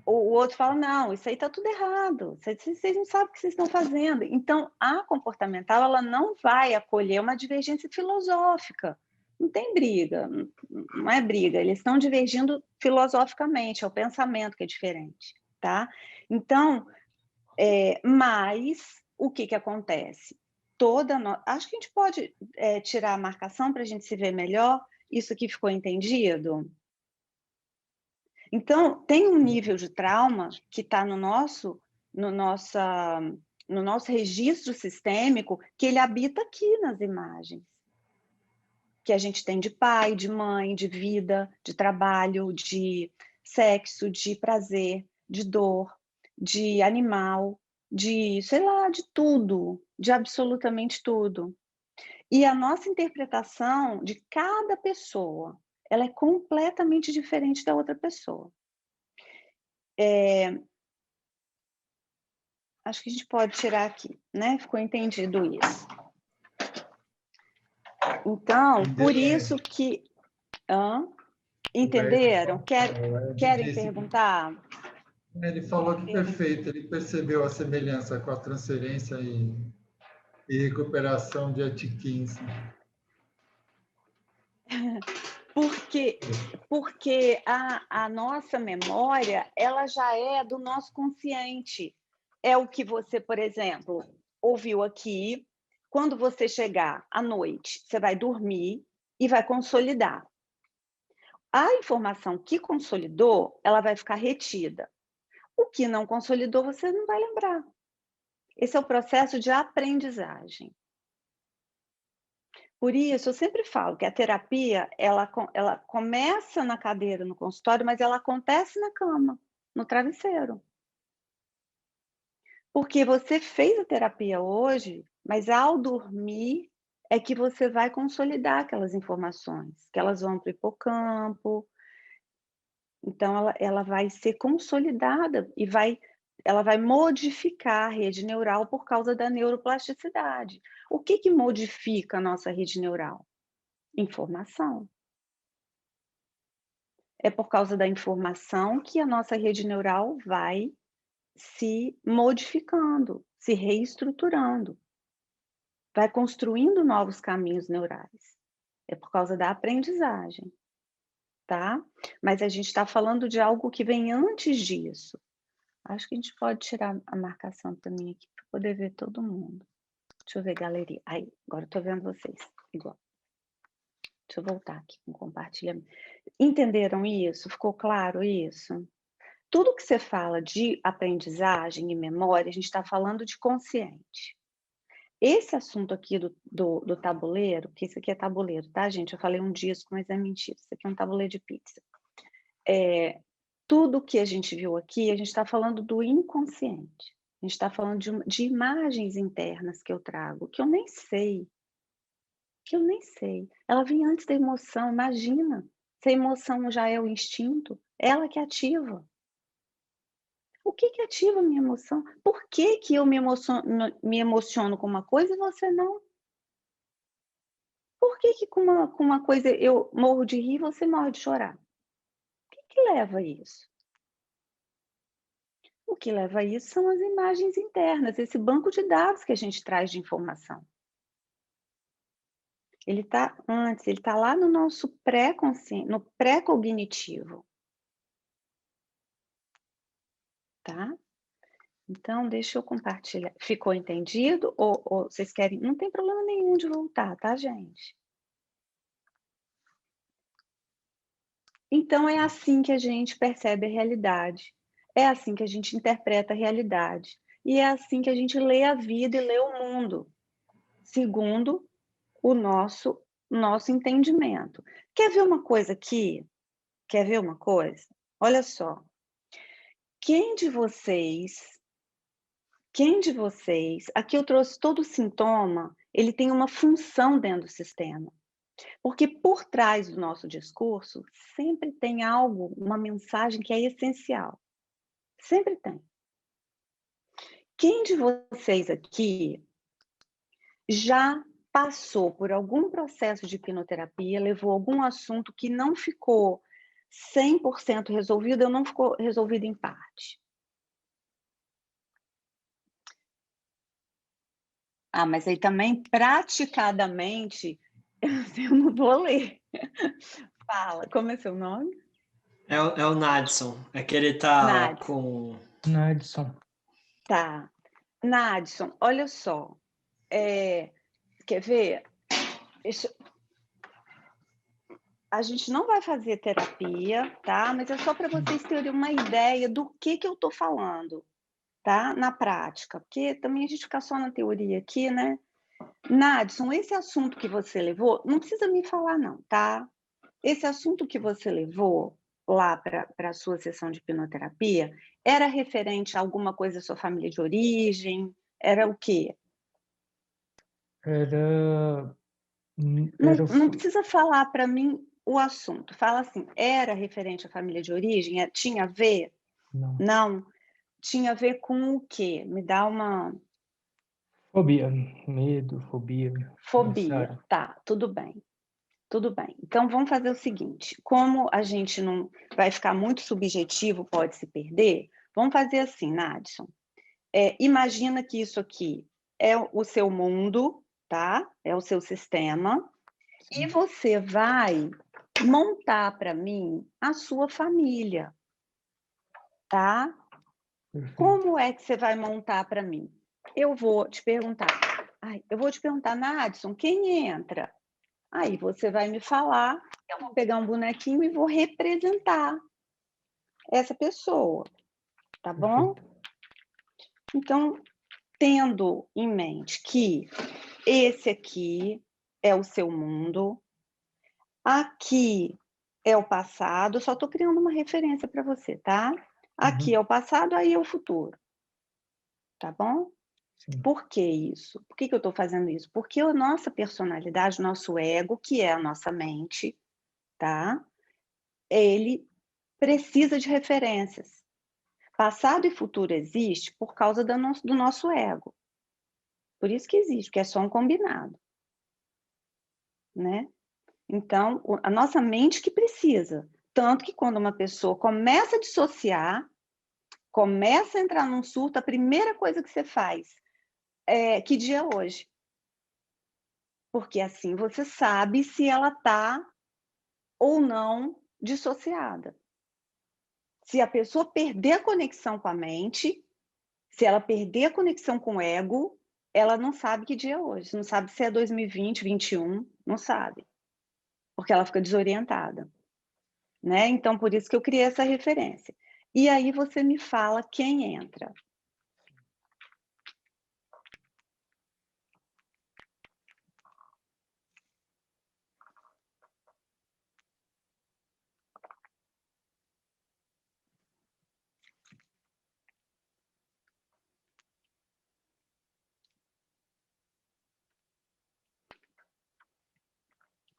Speaker 2: o outro fala, não, isso aí está tudo errado, vocês não sabem o que vocês estão fazendo. Então, a comportamental, ela não vai acolher uma divergência filosófica. Não tem briga, não é briga, eles estão divergindo filosoficamente, é o pensamento que é diferente, tá? Então, mas o que acontece? Acho que a gente pode tirar a marcação para a gente se ver melhor. Isso aqui ficou entendido? Então, tem um nível de trauma que está no nosso registro sistêmico, que ele habita aqui nas imagens. Que a gente tem de pai, de mãe, de vida, de trabalho, de sexo, de prazer, de dor, de animal, de, sei lá, de tudo, de absolutamente tudo. E a nossa interpretação de cada pessoa, ela é completamente diferente da outra pessoa. Acho que a gente pode tirar aqui, né? Ficou entendido isso. Então, por isso que... Entenderam? Querem perguntar?
Speaker 1: Ele falou que perfeito, ele percebeu a semelhança com a transferência e recuperação de Atkinson.
Speaker 2: Porque a nossa memória, ela já é do nosso consciente. É o que você, por exemplo, ouviu aqui. Quando você chegar à noite, você vai dormir e vai consolidar. A informação que consolidou, ela vai ficar retida. O que não consolidou, você não vai lembrar. Esse é o processo de aprendizagem. Por isso, eu sempre falo que a terapia, ela começa na cadeira, no consultório, mas ela acontece na cama, no travesseiro. Porque você fez a terapia hoje, mas ao dormir é que você vai consolidar aquelas informações, que elas vão para o hipocampo. Então, ela vai ser consolidada e ela vai modificar a rede neural por causa da neuroplasticidade. O que modifica a nossa rede neural? Informação. É por causa da informação que a nossa rede neural vai se modificando, se reestruturando, vai construindo novos caminhos neurais. É por causa da aprendizagem, tá? Mas a gente está falando de algo que vem antes disso. Acho que a gente pode tirar a marcação também aqui para poder ver todo mundo. Deixa eu ver, galeria. Aí, agora eu estou vendo vocês igual. Deixa eu voltar aqui com compartilhamento. Entenderam isso? Ficou claro isso? Tudo que você fala de aprendizagem e memória, a gente está falando de consciente. Esse assunto aqui do tabuleiro, que isso aqui é tabuleiro, tá, gente? Eu falei um disco, mas é mentira. Isso aqui é um tabuleiro de pizza. Tudo que a gente viu aqui, a gente está falando do inconsciente. A gente está falando de imagens internas que eu trago, que eu nem sei. Ela vem antes da emoção, imagina. Se a emoção já é o instinto, ela que ativa. O que ativa a minha emoção? Por que eu me emociono com uma coisa e você não? Por que com uma coisa eu morro de rir e você morre de chorar? O que leva a isso? O que leva a isso são as imagens internas, esse banco de dados que a gente traz de informação. Ele está antes, ele está lá no nosso pré-consciente, no pré-cognitivo. Tá? Então, deixa eu compartilhar. Ficou entendido? Ou vocês querem? Não tem problema nenhum de voltar, tá, gente? Então, é assim que a gente percebe a realidade. É assim que a gente interpreta a realidade. E é assim que a gente lê a vida e lê o mundo, segundo o nosso entendimento. Quer ver uma coisa aqui? Quer ver uma coisa? Olha só. Quem de vocês, aqui eu trouxe todo o sintoma, ele tem uma função dentro do sistema. Porque por trás do nosso discurso, sempre tem algo, uma mensagem que é essencial. Sempre tem. Quem de vocês aqui já passou por algum processo de hipnoterapia, levou algum assunto que não ficou 100% resolvido ou não ficou resolvido em parte? Ah, mas aí também, praticadamente, eu não vou ler. Fala, como é seu nome?
Speaker 3: É o Nadson. É que ele tá
Speaker 2: Nadson.
Speaker 3: com...
Speaker 4: Nadson.
Speaker 2: Tá. Nadson, olha só. Quer ver? A gente não vai fazer terapia, tá? Mas é só para vocês terem uma ideia do que eu estou falando, tá? Na prática. Porque também a gente fica só na teoria aqui, né? Nadson, esse assunto que você levou, não precisa me falar não, tá? Esse assunto que você levou lá para a sua sessão de hipnoterapia, era referente a alguma coisa da sua família de origem? Era o quê?
Speaker 4: Era
Speaker 2: Não precisa falar para mim o assunto. Fala assim, era referente à família de origem? Tinha a ver?
Speaker 4: Não.
Speaker 2: Não. Tinha a ver com o quê? Me dá uma...
Speaker 4: Fobia, medo, fobia.
Speaker 2: Fobia. Tá, tudo bem. Tudo bem. Então, vamos fazer o seguinte. Como a gente não vai ficar muito subjetivo, pode se perder, vamos fazer assim, Nadson. Imagina que isso aqui é o seu mundo, tá? É o seu sistema. E você vai montar para mim a sua família, tá?
Speaker 4: Perfeito.
Speaker 2: Como é que você vai montar para mim? Eu vou te perguntar, Nadson, quem entra? Aí você vai me falar, eu vou pegar um bonequinho e vou representar essa pessoa, tá bom?
Speaker 4: Perfeito.
Speaker 2: Então, tendo em mente que esse aqui é o seu mundo, aqui é o passado, só estou criando uma referência para você, tá? Aqui é o passado, aí é o futuro, tá bom?
Speaker 4: Sim.
Speaker 2: Por que isso? Por que eu estou fazendo isso? Porque a nossa personalidade, o nosso ego, que é a nossa mente, tá? Ele precisa de referências. Passado e futuro existe por causa do nosso ego. Por isso que existe, porque é só um combinado, né? Então, a nossa mente que precisa. Tanto que quando uma pessoa começa a dissociar, começa a entrar num surto, a primeira coisa que você faz é que dia é hoje? Porque assim você sabe se ela está ou não dissociada. Se a pessoa perder a conexão com a mente, se ela perder a conexão com o ego, ela não sabe que dia é hoje, não sabe se é 2020, 2021, não sabe. porque ela fica desorientada, né? Então, por isso que eu criei essa referência. E aí você me fala quem entra.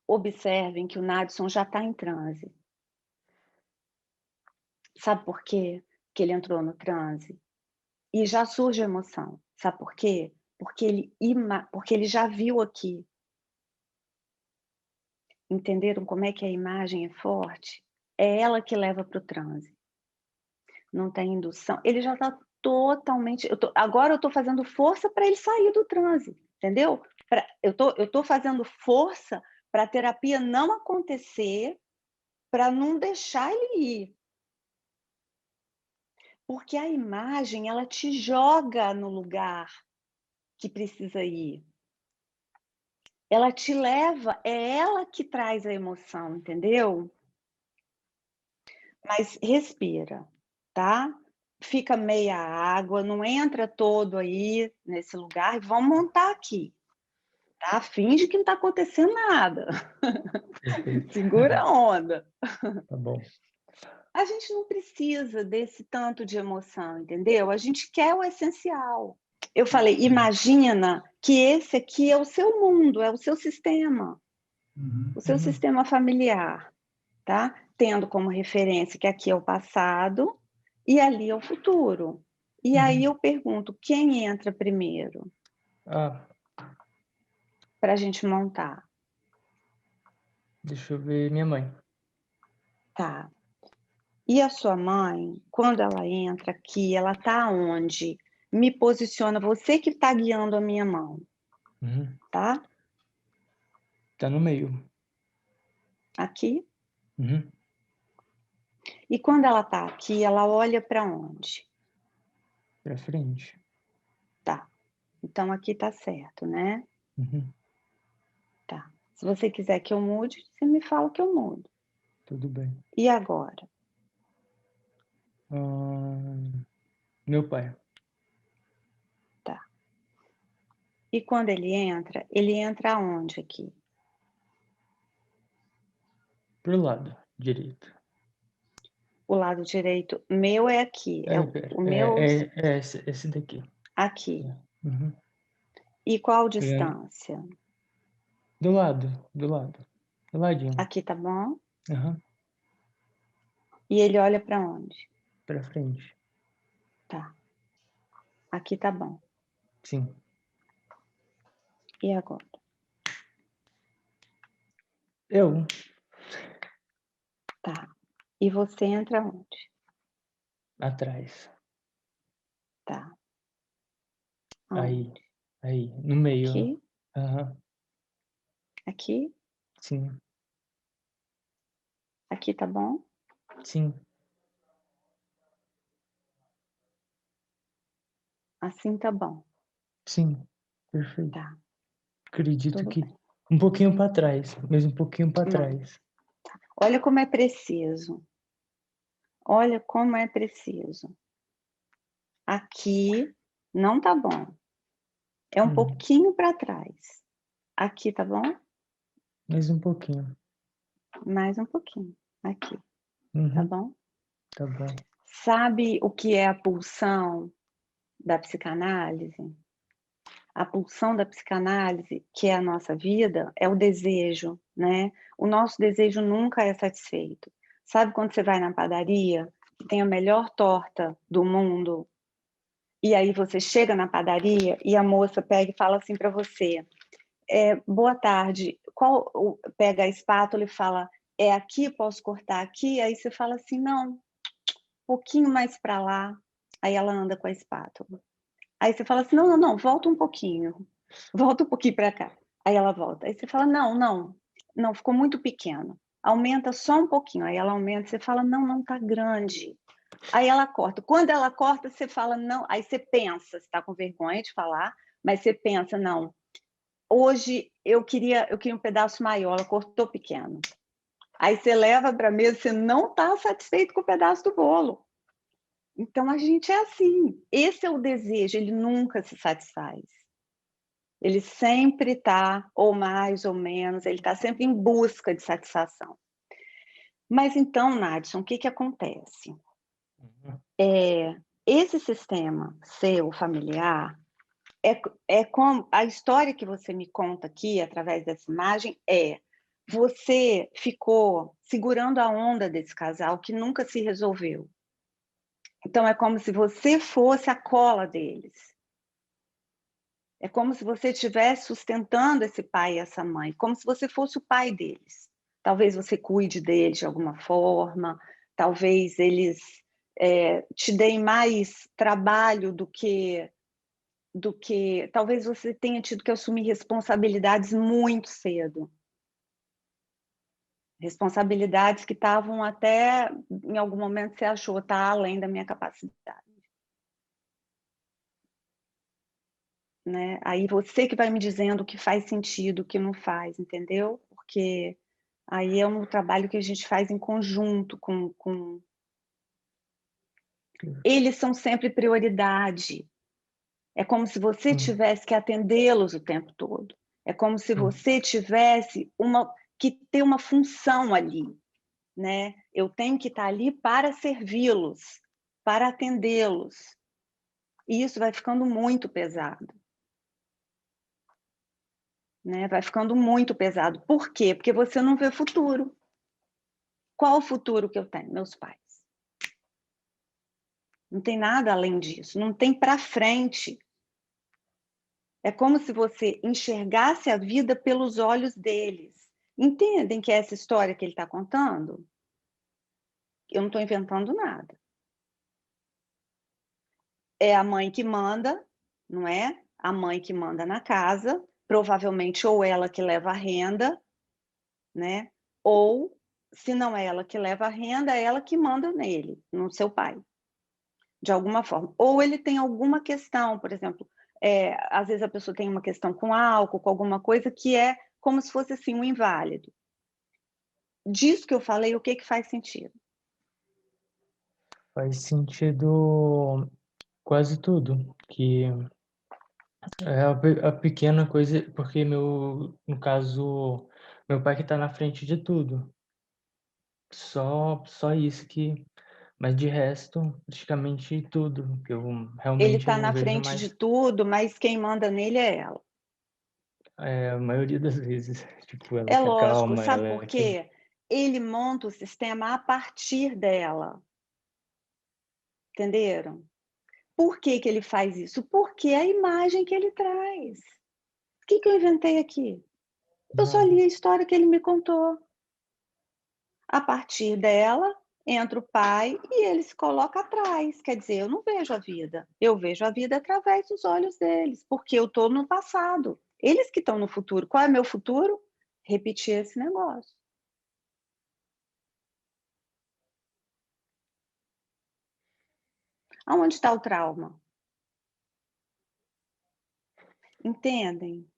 Speaker 2: Observem que o Nadson já está em transe. Sabe por quê que ele entrou no transe? E já surge emoção. Sabe por quê? Porque ele já viu aqui. Entenderam como é que a imagem é forte? É ela que leva para o transe. Não tem indução. Ele já está totalmente... Agora eu estou fazendo força para ele sair do transe, entendeu? Eu tô fazendo força para a terapia não acontecer, para não deixar ele ir. Porque a imagem, ela te joga no lugar que precisa ir. Ela te leva, é ela que traz a emoção, entendeu? Mas respira, tá? Fica meia água, não entra todo aí nesse lugar, e vamos montar aqui, tá? Finge que não está acontecendo nada.
Speaker 4: Perfeito.
Speaker 2: Segura a onda.
Speaker 4: Tá bom.
Speaker 2: A gente não precisa desse tanto de emoção, entendeu? A gente quer o essencial. Eu falei, imagina que esse aqui é o seu mundo, é o seu sistema, o seu sistema familiar, tá? Tendo como referência que aqui é o passado e ali é o futuro. E aí eu pergunto, quem entra primeiro
Speaker 4: Ah,
Speaker 2: para a gente montar?
Speaker 4: deixa eu ver minha mãe.
Speaker 2: Tá. E a sua mãe, quando ela entra aqui, ela tá onde? Me posiciona, você que está guiando a minha mão,
Speaker 4: Uhum.
Speaker 2: tá?
Speaker 4: Tá no meio.
Speaker 2: Aqui.
Speaker 4: Uhum.
Speaker 2: E quando ela tá aqui, ela olha para onde?
Speaker 4: Pra frente.
Speaker 2: Tá. Então aqui tá certo, né?
Speaker 4: Uhum.
Speaker 2: Tá. Se você quiser que eu mude, você me fala que eu mudo.
Speaker 4: Tudo bem.
Speaker 2: E agora?
Speaker 4: Meu pai.
Speaker 2: Tá. E quando ele entra aonde aqui?
Speaker 4: Pro lado direito.
Speaker 2: O lado direito meu é aqui, é
Speaker 4: Pera.
Speaker 2: o meu
Speaker 4: Esse daqui.
Speaker 2: aqui.
Speaker 4: Uhum.
Speaker 2: E qual
Speaker 4: É,
Speaker 2: distância?
Speaker 4: do lado. Do ladinho.
Speaker 2: Aqui tá bom?
Speaker 4: Uhum.
Speaker 2: E ele olha para onde?
Speaker 4: Pra frente.
Speaker 2: Tá. Aqui tá bom.
Speaker 4: Sim.
Speaker 2: E agora?
Speaker 4: Eu.
Speaker 2: Tá. E você entra onde?
Speaker 4: Atrás.
Speaker 2: Tá.
Speaker 4: Aí.
Speaker 2: Aonde?
Speaker 4: Aí. No meio.
Speaker 2: Aqui?
Speaker 4: Aham.
Speaker 2: Aqui?
Speaker 4: Sim.
Speaker 2: Aqui tá bom?
Speaker 4: Sim.
Speaker 2: Assim tá bom.
Speaker 4: Sim. Perfeito.
Speaker 2: Tá.
Speaker 4: Acredito
Speaker 2: Tudo
Speaker 4: que
Speaker 2: bem.
Speaker 4: um pouquinho para trás, mas um pouquinho para
Speaker 2: Mas,
Speaker 4: trás.
Speaker 2: olha como é preciso. Olha como é preciso. Aqui não tá bom. É um pouquinho para trás. Aqui tá bom?
Speaker 4: Mais um pouquinho.
Speaker 2: Mais um pouquinho. Aqui. Tá
Speaker 4: Uhum.
Speaker 2: bom?
Speaker 4: Tá bom.
Speaker 2: Sabe o que é a pulsão da psicanálise? A pulsão da psicanálise, que é a nossa vida, é o desejo, né? O nosso desejo nunca é satisfeito. Sabe quando você vai na padaria, tem a melhor torta do mundo, e aí você chega na padaria e a moça pega e fala assim para você, boa tarde, pega a espátula e fala, é aqui, posso cortar aqui? Aí você fala assim, não, um pouquinho mais para lá. Aí ela anda com a espátula. Aí você fala assim, não, não, não, volta um pouquinho. Volta um pouquinho para cá. Aí ela volta. Aí você fala, não, não, não, ficou muito pequeno. Aumenta só um pouquinho. Aí ela aumenta, você fala, não, não, tá grande. Aí ela corta. Quando ela corta, você fala, não. Aí você pensa, você está com vergonha de falar, mas você pensa, não, hoje eu queria um pedaço maior, ela cortou pequeno. Aí você leva para a mesa, você não está satisfeito com o pedaço do bolo. Então, a gente é assim. Esse é o desejo, ele nunca se satisfaz. Ele sempre está, ou mais ou menos, ele está sempre em busca de satisfação. Mas então, Nadson, o que acontece? Esse sistema seu, familiar, é como a história que você me conta aqui, através dessa imagem, você ficou segurando a onda desse casal que nunca se resolveu. Então, é como se você fosse a cola deles. É como se você estivesse sustentando esse pai e essa mãe, como se você fosse o pai deles. Talvez você cuide deles de alguma forma, talvez eles te deem mais trabalho do que... Talvez você tenha tido que assumir responsabilidades muito cedo. Responsabilidades que estavam até, em algum momento, você achou, tá além da minha capacidade. Né? Aí você que vai me dizendo o que faz sentido, o que não faz, entendeu? Porque aí é um trabalho que a gente faz em conjunto com... Eles são sempre prioridade. É como se você tivesse que atendê-los o tempo todo. É como se você tivesse que ter uma função ali, né? Eu tenho que estar ali para servi-los, para atendê-los. E isso vai ficando muito pesado. Né? Vai ficando muito pesado. Por quê? Porque você não vê futuro. Qual o futuro que eu tenho? Meus pais. Não tem nada além disso. Não tem para frente. É como se você enxergasse a vida pelos olhos deles. Entendem que é essa história que ele está contando? Eu não estou inventando nada. É a mãe que manda, não é? A mãe que manda na casa, provavelmente ou ela que leva a renda, né? Ou, se não é ela que leva a renda, é ela que manda nele, no seu pai, de alguma forma. Ou ele tem alguma questão, por exemplo, às vezes a pessoa tem uma questão com álcool, com alguma coisa que é como se fosse assim um inválido. Disso que eu falei, o que faz sentido?
Speaker 4: Faz sentido quase tudo, que é a pequena coisa, porque no caso, meu pai que está na frente de tudo. Só isso que, mas de resto, praticamente tudo, que eu
Speaker 2: Ele
Speaker 4: realmente eu
Speaker 2: está
Speaker 4: não
Speaker 2: na
Speaker 4: vejo
Speaker 2: frente de
Speaker 4: mais,
Speaker 2: tudo, mas quem manda nele é ela.
Speaker 4: a maioria das vezes, tipo, ela
Speaker 2: É
Speaker 4: que
Speaker 2: lógico,
Speaker 4: acalma,
Speaker 2: sabe
Speaker 4: ela
Speaker 2: por
Speaker 4: é que...
Speaker 2: quê? Ele monta o sistema a partir dela. Entenderam? Por que ele faz isso? Porque é a imagem que ele traz. O que eu inventei aqui? Eu só li a história que ele me contou. A partir dela, entra o pai e ele se coloca atrás. Quer dizer, eu não vejo a vida. Eu vejo a vida através dos olhos deles, porque eu estou no passado. Eles que estão no futuro. Qual é meu futuro? Repetir esse negócio. Aonde está o trauma? Entendem?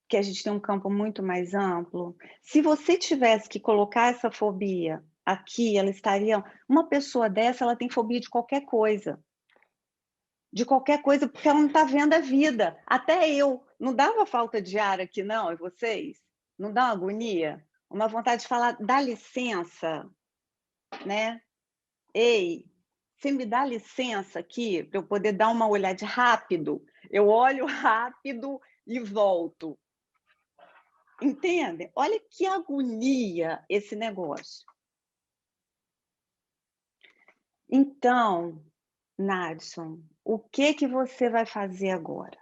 Speaker 2: Que a gente tem um campo muito mais amplo. Se você tivesse que colocar essa fobia aqui, ela estaria... Uma pessoa dessa, ela tem fobia de qualquer coisa. De qualquer coisa, porque ela não está vendo a vida. Até eu. Não dava falta de ar aqui, não, e vocês? Não dá uma agonia? Uma vontade de falar, dá licença, né? Ei, você me dá licença aqui para eu poder dar uma olhada rápido? Eu olho rápido e volto. Entende? Olha que agonia esse negócio. Então, Nadson, o que você vai fazer agora?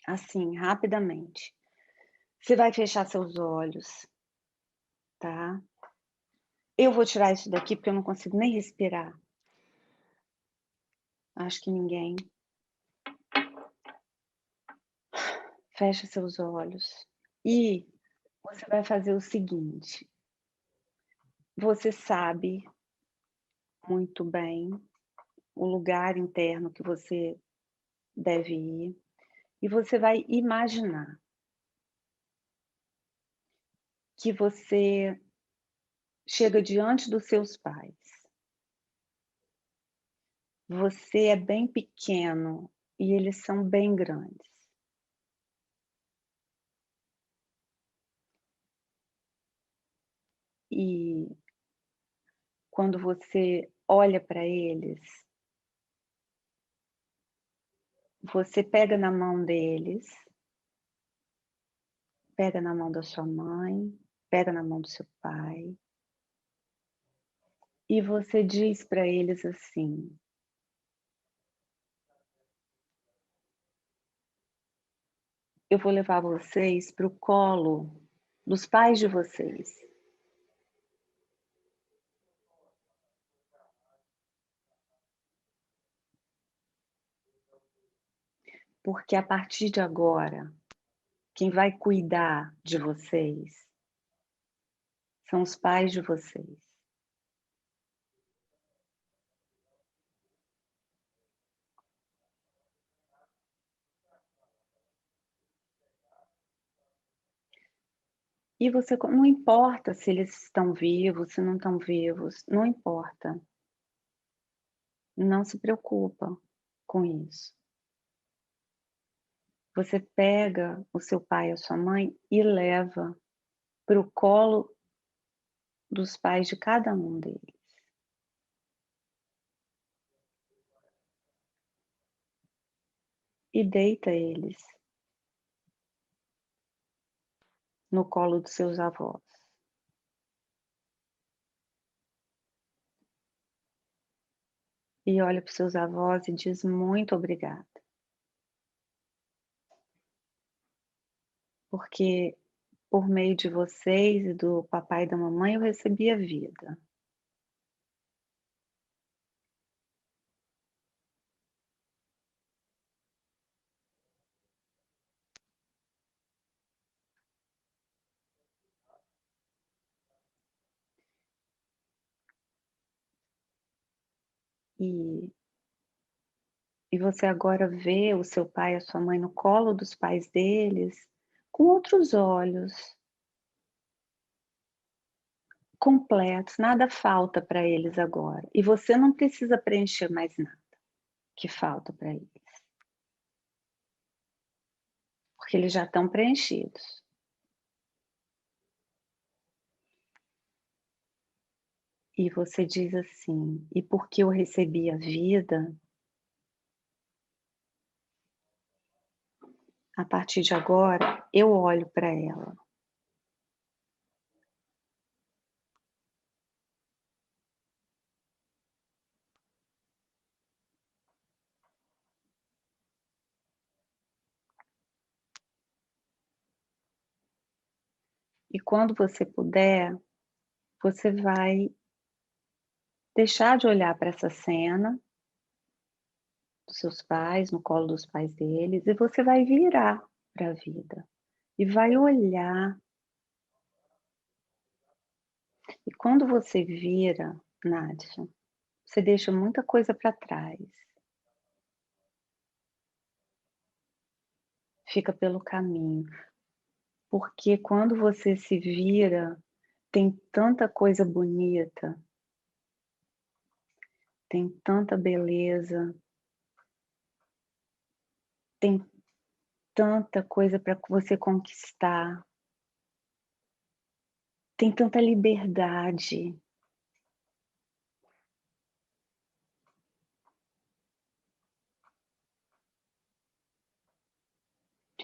Speaker 2: Assim, rapidamente. Você vai fechar seus olhos, tá? Eu vou tirar isso daqui porque eu não consigo nem respirar. Acho que ninguém. Fecha seus olhos. E você vai fazer o seguinte. Você sabe muito bem o lugar interno que você deve ir. E você vai imaginar que você chega diante dos seus pais. Você é bem pequeno e eles são bem grandes. E quando você olha para eles, você pega na mão deles, pega na mão da sua mãe, pega na mão do seu pai, e você diz para eles assim: eu vou levar vocês para o colo dos pais de vocês. Porque a partir de agora, quem vai cuidar de vocês são os pais de vocês. E você, não importa se eles estão vivos, se não estão vivos, não importa. Não se preocupa com isso. Você pega o seu pai e a sua mãe e leva para o colo dos pais de cada um deles. E deita eles no colo dos seus avós. E olha para os seus avós e diz muito obrigada. Porque por meio de vocês e do papai e da mamãe eu recebi a vida. E você agora vê o seu pai e a sua mãe no colo dos pais deles com outros olhos, completos, nada falta para eles agora. E você não precisa preencher mais nada que falta para eles. Porque eles já estão preenchidos. E você diz assim: e porque eu recebi a vida, a partir de agora eu olho para ela. E quando você puder, você vai deixar de olhar para essa cena dos seus pais, no colo dos pais deles, e você vai virar para a vida e vai olhar. E quando você vira, Nádia, você deixa muita coisa para trás. Fica pelo caminho. Porque quando você se vira, tem tanta coisa bonita, tem tanta beleza, tem tanta coisa para você conquistar, tem tanta liberdade.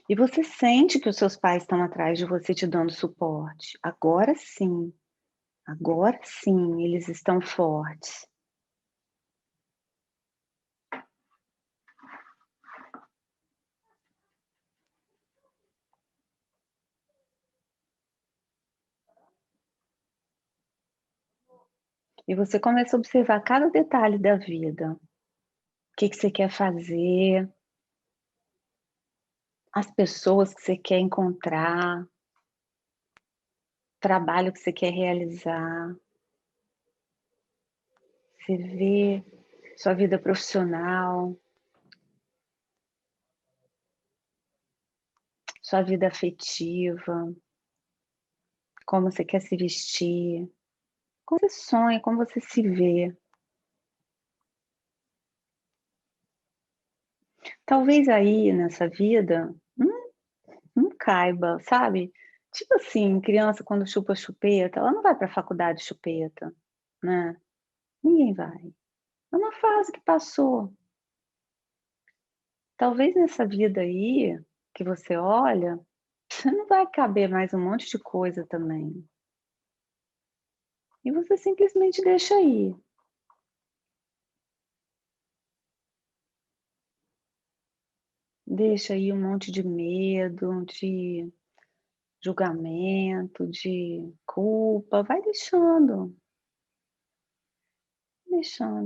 Speaker 2: E você sente que os seus pais estão atrás de você te dando suporte. Agora sim, eles estão fortes. E você começa a observar cada detalhe da vida. O que você quer fazer, as pessoas que você quer encontrar, trabalho que você quer realizar. Você vê sua vida profissional. sua vida afetiva, como você quer se vestir, como você sonha, como você se vê. Talvez aí nessa vida não caiba, sabe? Tipo assim, criança quando chupa chupeta, ela não vai para a faculdade chupeta, né? Ninguém vai. É uma fase que passou. Talvez nessa vida aí que você olha, você não vai caber mais um monte de coisa também. E você simplesmente deixa aí. Deixa aí um monte de medo, de julgamento, de culpa, vai deixando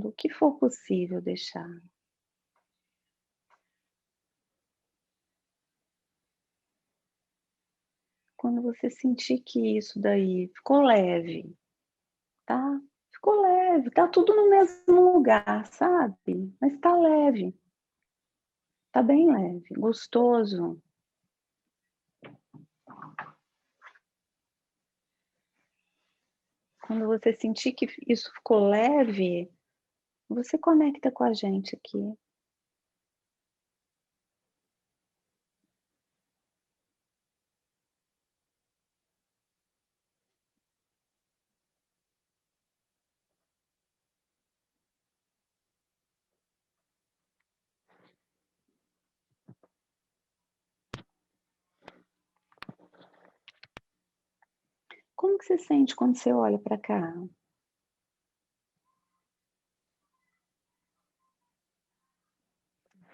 Speaker 2: o que for possível deixar. Quando você sentir que isso daí ficou leve, tá? Ficou leve, tá tudo no mesmo lugar, sabe? Mas tá leve, tá bem leve, gostoso. Quando você sentir que isso ficou leve, você conecta com a gente aqui. Como que você sente quando você olha para cá?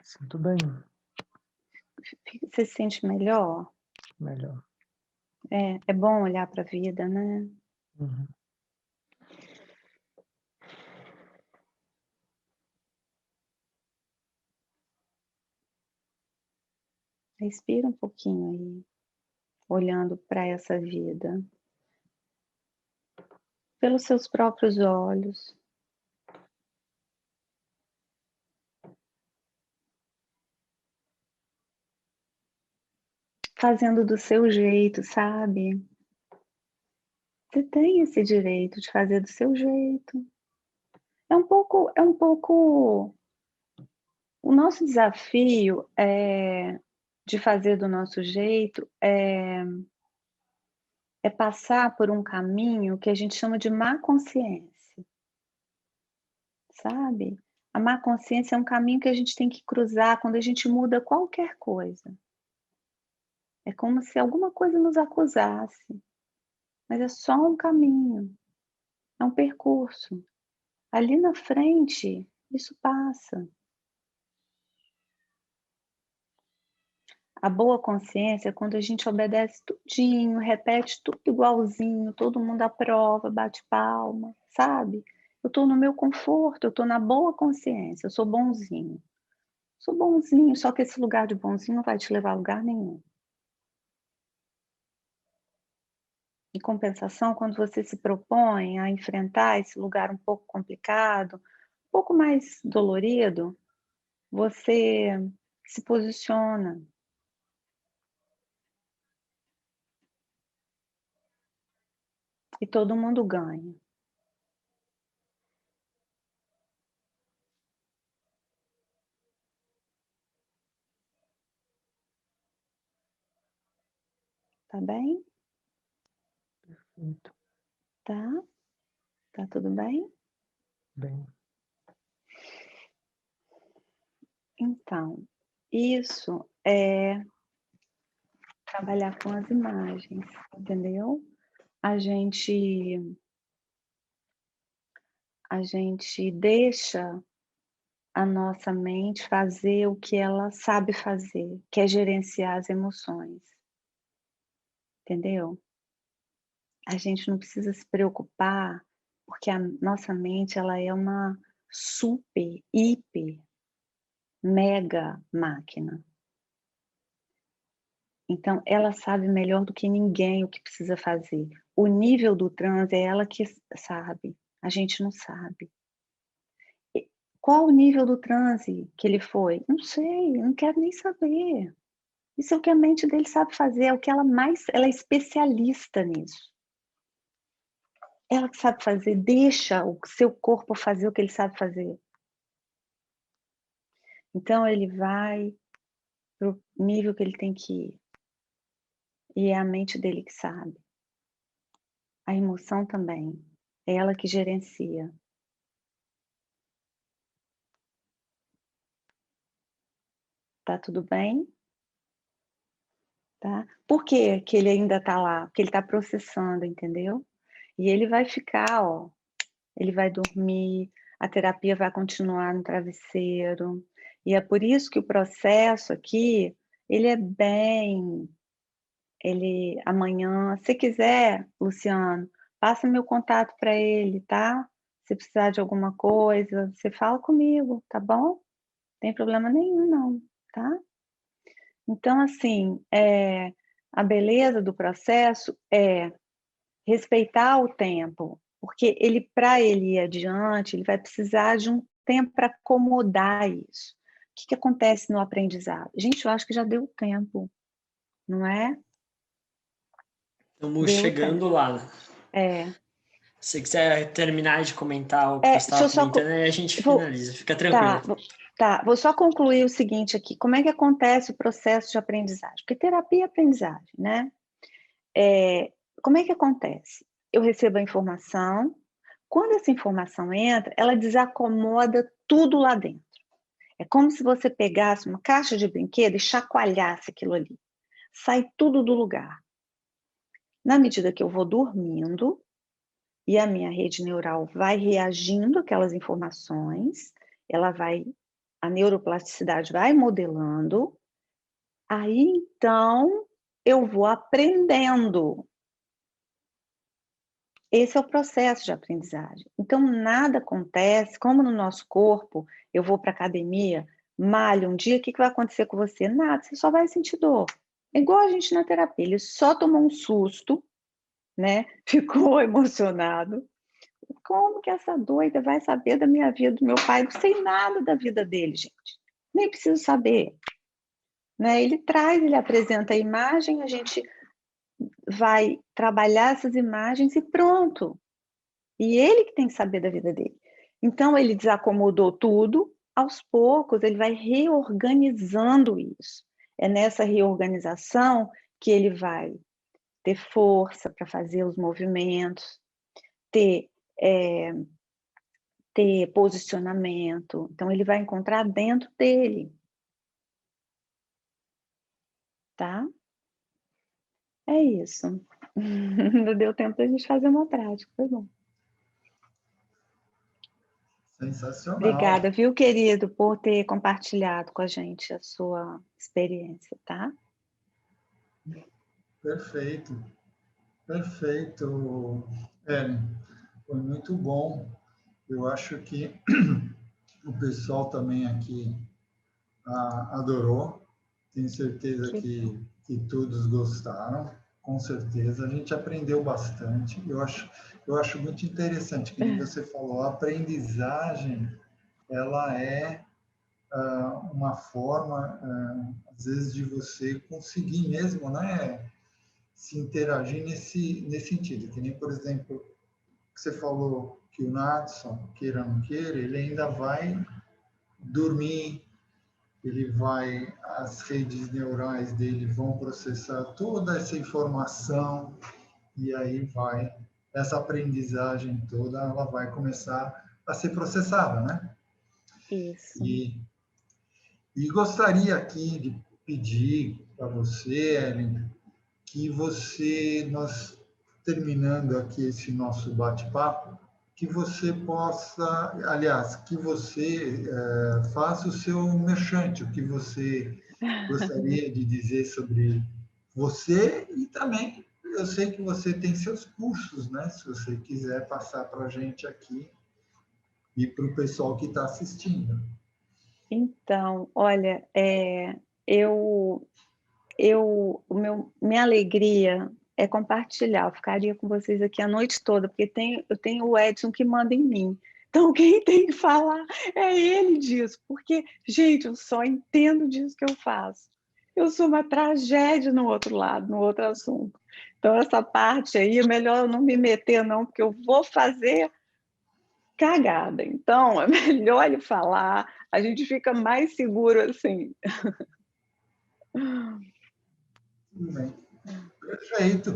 Speaker 4: Sinto bem,
Speaker 2: Você se sente melhor?
Speaker 4: melhor.
Speaker 2: É bom olhar para a vida, né?
Speaker 4: Uhum.
Speaker 2: Respira um pouquinho aí, olhando para essa vida, pelos seus próprios olhos. Fazendo do seu jeito, sabe? Você tem esse direito de fazer do seu jeito. É um pouco o nosso desafio de fazer do nosso jeito é passar por um caminho que a gente chama de má consciência, sabe? A má consciência é um caminho que a gente tem que cruzar quando a gente muda qualquer coisa. É como se alguma coisa nos acusasse, mas é só um caminho, é um percurso. Ali na frente, isso passa. A boa consciência é quando a gente obedece tudinho, repete tudo igualzinho, todo mundo aprova, bate palma, sabe? Eu estou no meu conforto, eu estou na boa consciência, eu sou bonzinho. Sou bonzinho, só que esse lugar de bonzinho não vai te levar a lugar nenhum. Em compensação, quando você se propõe a enfrentar esse lugar um pouco complicado, um pouco mais dolorido, você se posiciona. E todo mundo ganha. Tá bem?
Speaker 4: Muito
Speaker 2: Tá? Tá tudo bem?
Speaker 4: bem.
Speaker 2: Então, isso é trabalhar com as imagens, entendeu? A gente a gente deixa a nossa mente fazer o que ela sabe fazer, que é gerenciar as emoções, entendeu? A gente não precisa se preocupar, porque a nossa mente ela é uma super, hiper, mega máquina. Então, ela sabe melhor do que ninguém o que precisa fazer. O nível do transe é ela que sabe, a gente não sabe. Qual o nível do transe que ele foi? Não sei, não quero nem saber. Isso é o que a mente dele sabe fazer, é o que ela é especialista nisso. Ela que sabe fazer, deixa o seu corpo fazer o que ele sabe fazer. Então ele vai para o nível que ele tem que ir. E é a mente dele que sabe. A emoção também. É ela que gerencia. Tá tudo bem? Tá? Por que que ele ainda tá lá? Porque ele tá processando, entendeu? E ele vai ficar, ó, ele vai dormir, a terapia vai continuar no travesseiro. E é por isso que o processo aqui, ele é bem... amanhã, se quiser, Luciano, passa meu contato para ele, tá? Se precisar de alguma coisa, você fala comigo, tá bom? Não tem problema nenhum, não, tá? Então, assim, a beleza do processo é respeitar o tempo, porque para ele ir adiante, ele vai precisar de um tempo para acomodar isso. O que acontece no aprendizado? Gente, eu acho que já deu tempo, não é?
Speaker 3: Estamos
Speaker 2: Deu
Speaker 3: chegando
Speaker 2: tempo.
Speaker 3: lá. Se você quiser terminar de comentar o que você estava comentando, aí a gente finaliza. Fica tranquilo.
Speaker 2: Tá, vou só concluir o seguinte aqui. Como é que acontece o processo de aprendizagem? Porque terapia é aprendizagem, né? Como é que acontece? Eu recebo a informação. Quando essa informação entra, ela desacomoda tudo lá dentro. É como se você pegasse uma caixa de brinquedo e chacoalhasse aquilo ali. Sai tudo do lugar. Na medida que eu vou dormindo, e a minha rede neural vai reagindo àquelas informações, a neuroplasticidade vai modelando, aí então eu vou aprendendo. Esse é o processo de aprendizagem. Então nada acontece, como no nosso corpo, eu vou para a academia, malho um dia, o que vai acontecer com você? Nada, você só vai sentir dor. É igual a gente na terapia, ele só tomou um susto, né? Ficou emocionado. Como que essa doida vai saber da minha vida, do meu pai? Não sei nada da vida dele, gente. Nem preciso saber. Né? Ele apresenta a imagem, a gente vai trabalhar essas imagens e pronto. E ele que tem que saber da vida dele. Então, ele desacomodou tudo, aos poucos ele vai reorganizando isso. É nessa reorganização que ele vai ter força para fazer os movimentos, ter posicionamento. Então, ele vai encontrar dentro dele. Tá? É isso. Não deu tempo da gente fazer uma prática, foi bom.
Speaker 1: Sensacional.
Speaker 2: Obrigada, viu, querido, por ter compartilhado com a gente a sua experiência, tá?
Speaker 1: Perfeito. Perfeito, Ellen. Foi muito bom. Eu acho que o pessoal também aqui adorou. Tenho certeza que todos gostaram. Com certeza. A gente aprendeu bastante. Eu acho muito interessante que você falou, a aprendizagem, ela é uma forma, às vezes, de você conseguir mesmo, né, se interagir nesse sentido. Que nem, por exemplo, que você falou que o Nadson, queira ou não queira, ele ainda vai dormir, as redes neurais dele vão processar toda essa informação e aí essa aprendizagem toda, ela vai começar a ser processada, né?
Speaker 2: Isso.
Speaker 1: E gostaria aqui de pedir para você, Ellen, que nós terminando aqui esse nosso bate-papo, que você possa, aliás, que você faça o seu merchan, o que você gostaria de dizer sobre você e também eu sei que você tem seus cursos, né? Se você quiser passar para a gente aqui e para o pessoal que está assistindo.
Speaker 2: Então, olha, minha alegria é compartilhar. Eu ficaria com vocês aqui a noite toda, porque eu tenho o Edson que manda em mim. Então, quem tem que falar é ele disso, porque, gente, eu só entendo disso que eu faço. eu sou uma tragédia no outro lado, no outro assunto. Então, essa parte aí, é melhor eu não me meter, não, porque eu vou fazer cagada. Então, é melhor ele falar, a gente fica mais seguro assim.
Speaker 1: Tudo bem. Perfeito.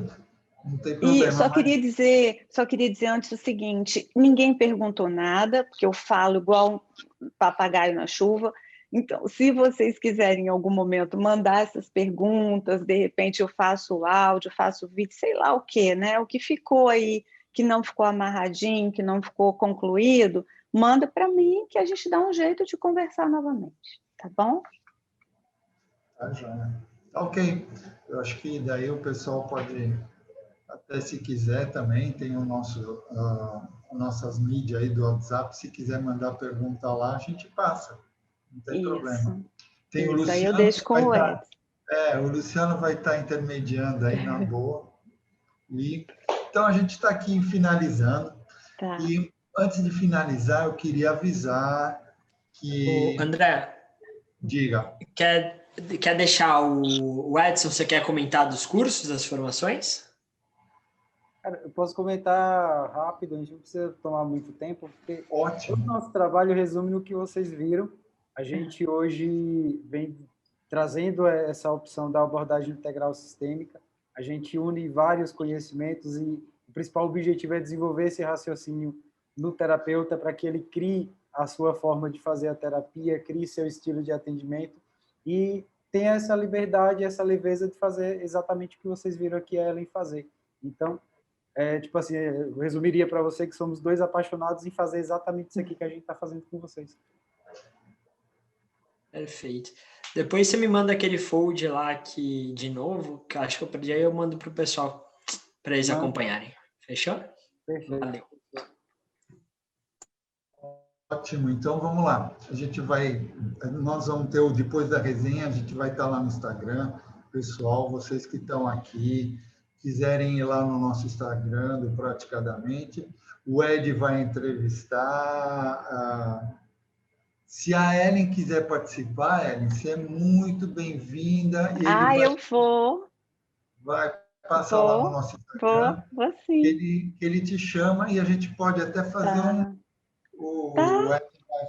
Speaker 1: Não tem
Speaker 2: E
Speaker 1: problema.
Speaker 2: só queria dizer antes o seguinte: ninguém perguntou nada, porque eu falo igual um papagaio na chuva. Então, se vocês quiserem em algum momento mandar essas perguntas, de repente eu faço áudio, faço vídeo, sei lá o que, né? O que ficou aí, que não ficou amarradinho, que não ficou concluído, manda para mim que a gente dá um jeito de conversar novamente, tá bom?
Speaker 1: Tá, joia. Tá, ok. Eu acho que daí o pessoal pode, até se quiser também, tem o nosso, nossas mídias aí do WhatsApp, se quiser mandar pergunta lá, a gente passa. Não tem problema. Tem o
Speaker 2: Isso, aí eu
Speaker 1: Luciano,
Speaker 2: deixo com o Edson.
Speaker 1: o Luciano vai estar intermediando aí na boa. E, então, a gente está aqui finalizando.
Speaker 2: Tá.
Speaker 1: E antes de finalizar, eu queria avisar que...
Speaker 3: André,
Speaker 1: diga.
Speaker 3: Quer deixar o Edson, você quer comentar dos cursos, das formações?
Speaker 5: Cara, eu posso comentar rápido, a gente não precisa tomar muito tempo, porque
Speaker 1: Ótimo.
Speaker 5: o nosso trabalho resume no que vocês viram. A gente hoje vem trazendo essa opção da abordagem integral sistêmica. A gente une vários conhecimentos e o principal objetivo é desenvolver esse raciocínio no terapeuta para que ele crie a sua forma de fazer a terapia, crie seu estilo de atendimento e tenha essa liberdade, essa leveza de fazer exatamente o que vocês viram aqui a Ellen fazer. Então, tipo assim, eu resumiria para você que somos dois apaixonados em fazer exatamente isso aqui que a gente está fazendo com vocês.
Speaker 3: Perfeito. Depois você me manda aquele fold lá que, de novo, que eu acho que eu perdi, aí eu mando para o pessoal, para eles acompanharem. Fechou?
Speaker 5: Perfeito.
Speaker 3: Valeu.
Speaker 1: Ótimo, então vamos lá. Nós vamos ter, depois da resenha, a gente vai estar lá no Instagram. Pessoal, vocês que estão aqui, quiserem ir lá no nosso Instagram do Praticadamente, o Ed vai entrevistar. Se a Ellen quiser participar, Ellen, você é muito bem-vinda.
Speaker 2: Eu vou.
Speaker 1: Vai passar lá no nosso Instagram.
Speaker 2: Vou sim.
Speaker 1: Ele te chama e a gente pode até fazer o Ed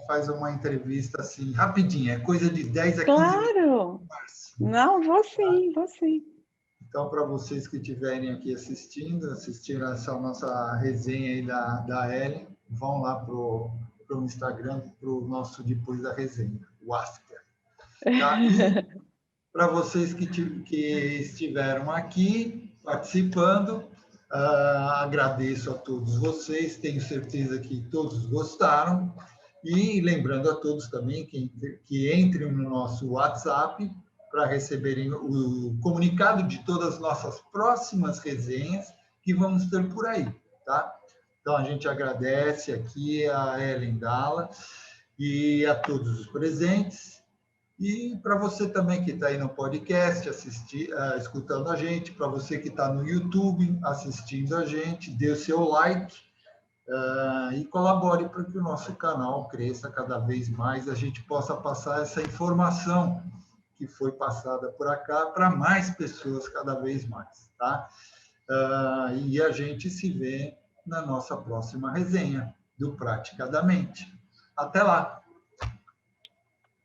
Speaker 1: faz uma entrevista assim, rapidinho, é coisa de 10 a 15 minutos.
Speaker 2: Claro! Não, vou sim.
Speaker 1: Então, para vocês que estiverem aqui assistiram essa nossa resenha aí da Ellen, vão lá para o Instagram, para o nosso depois da resenha, o After. Tá? Para vocês que estiveram aqui participando, agradeço a todos vocês, tenho certeza que todos gostaram. E lembrando a todos também que entrem no nosso WhatsApp para receberem o comunicado de todas as nossas próximas resenhas que vamos ter por aí, tá? Então, a gente agradece aqui a Ellen Dalla e a todos os presentes. E para você também que está aí no podcast, escutando a gente, para você que está no YouTube assistindo a gente, dê o seu like e colabore para que o nosso canal cresça cada vez mais, a gente possa passar essa informação que foi passada por acá para mais pessoas cada vez mais, tá? E a gente se vê na nossa próxima resenha do Praticadamente. Até lá!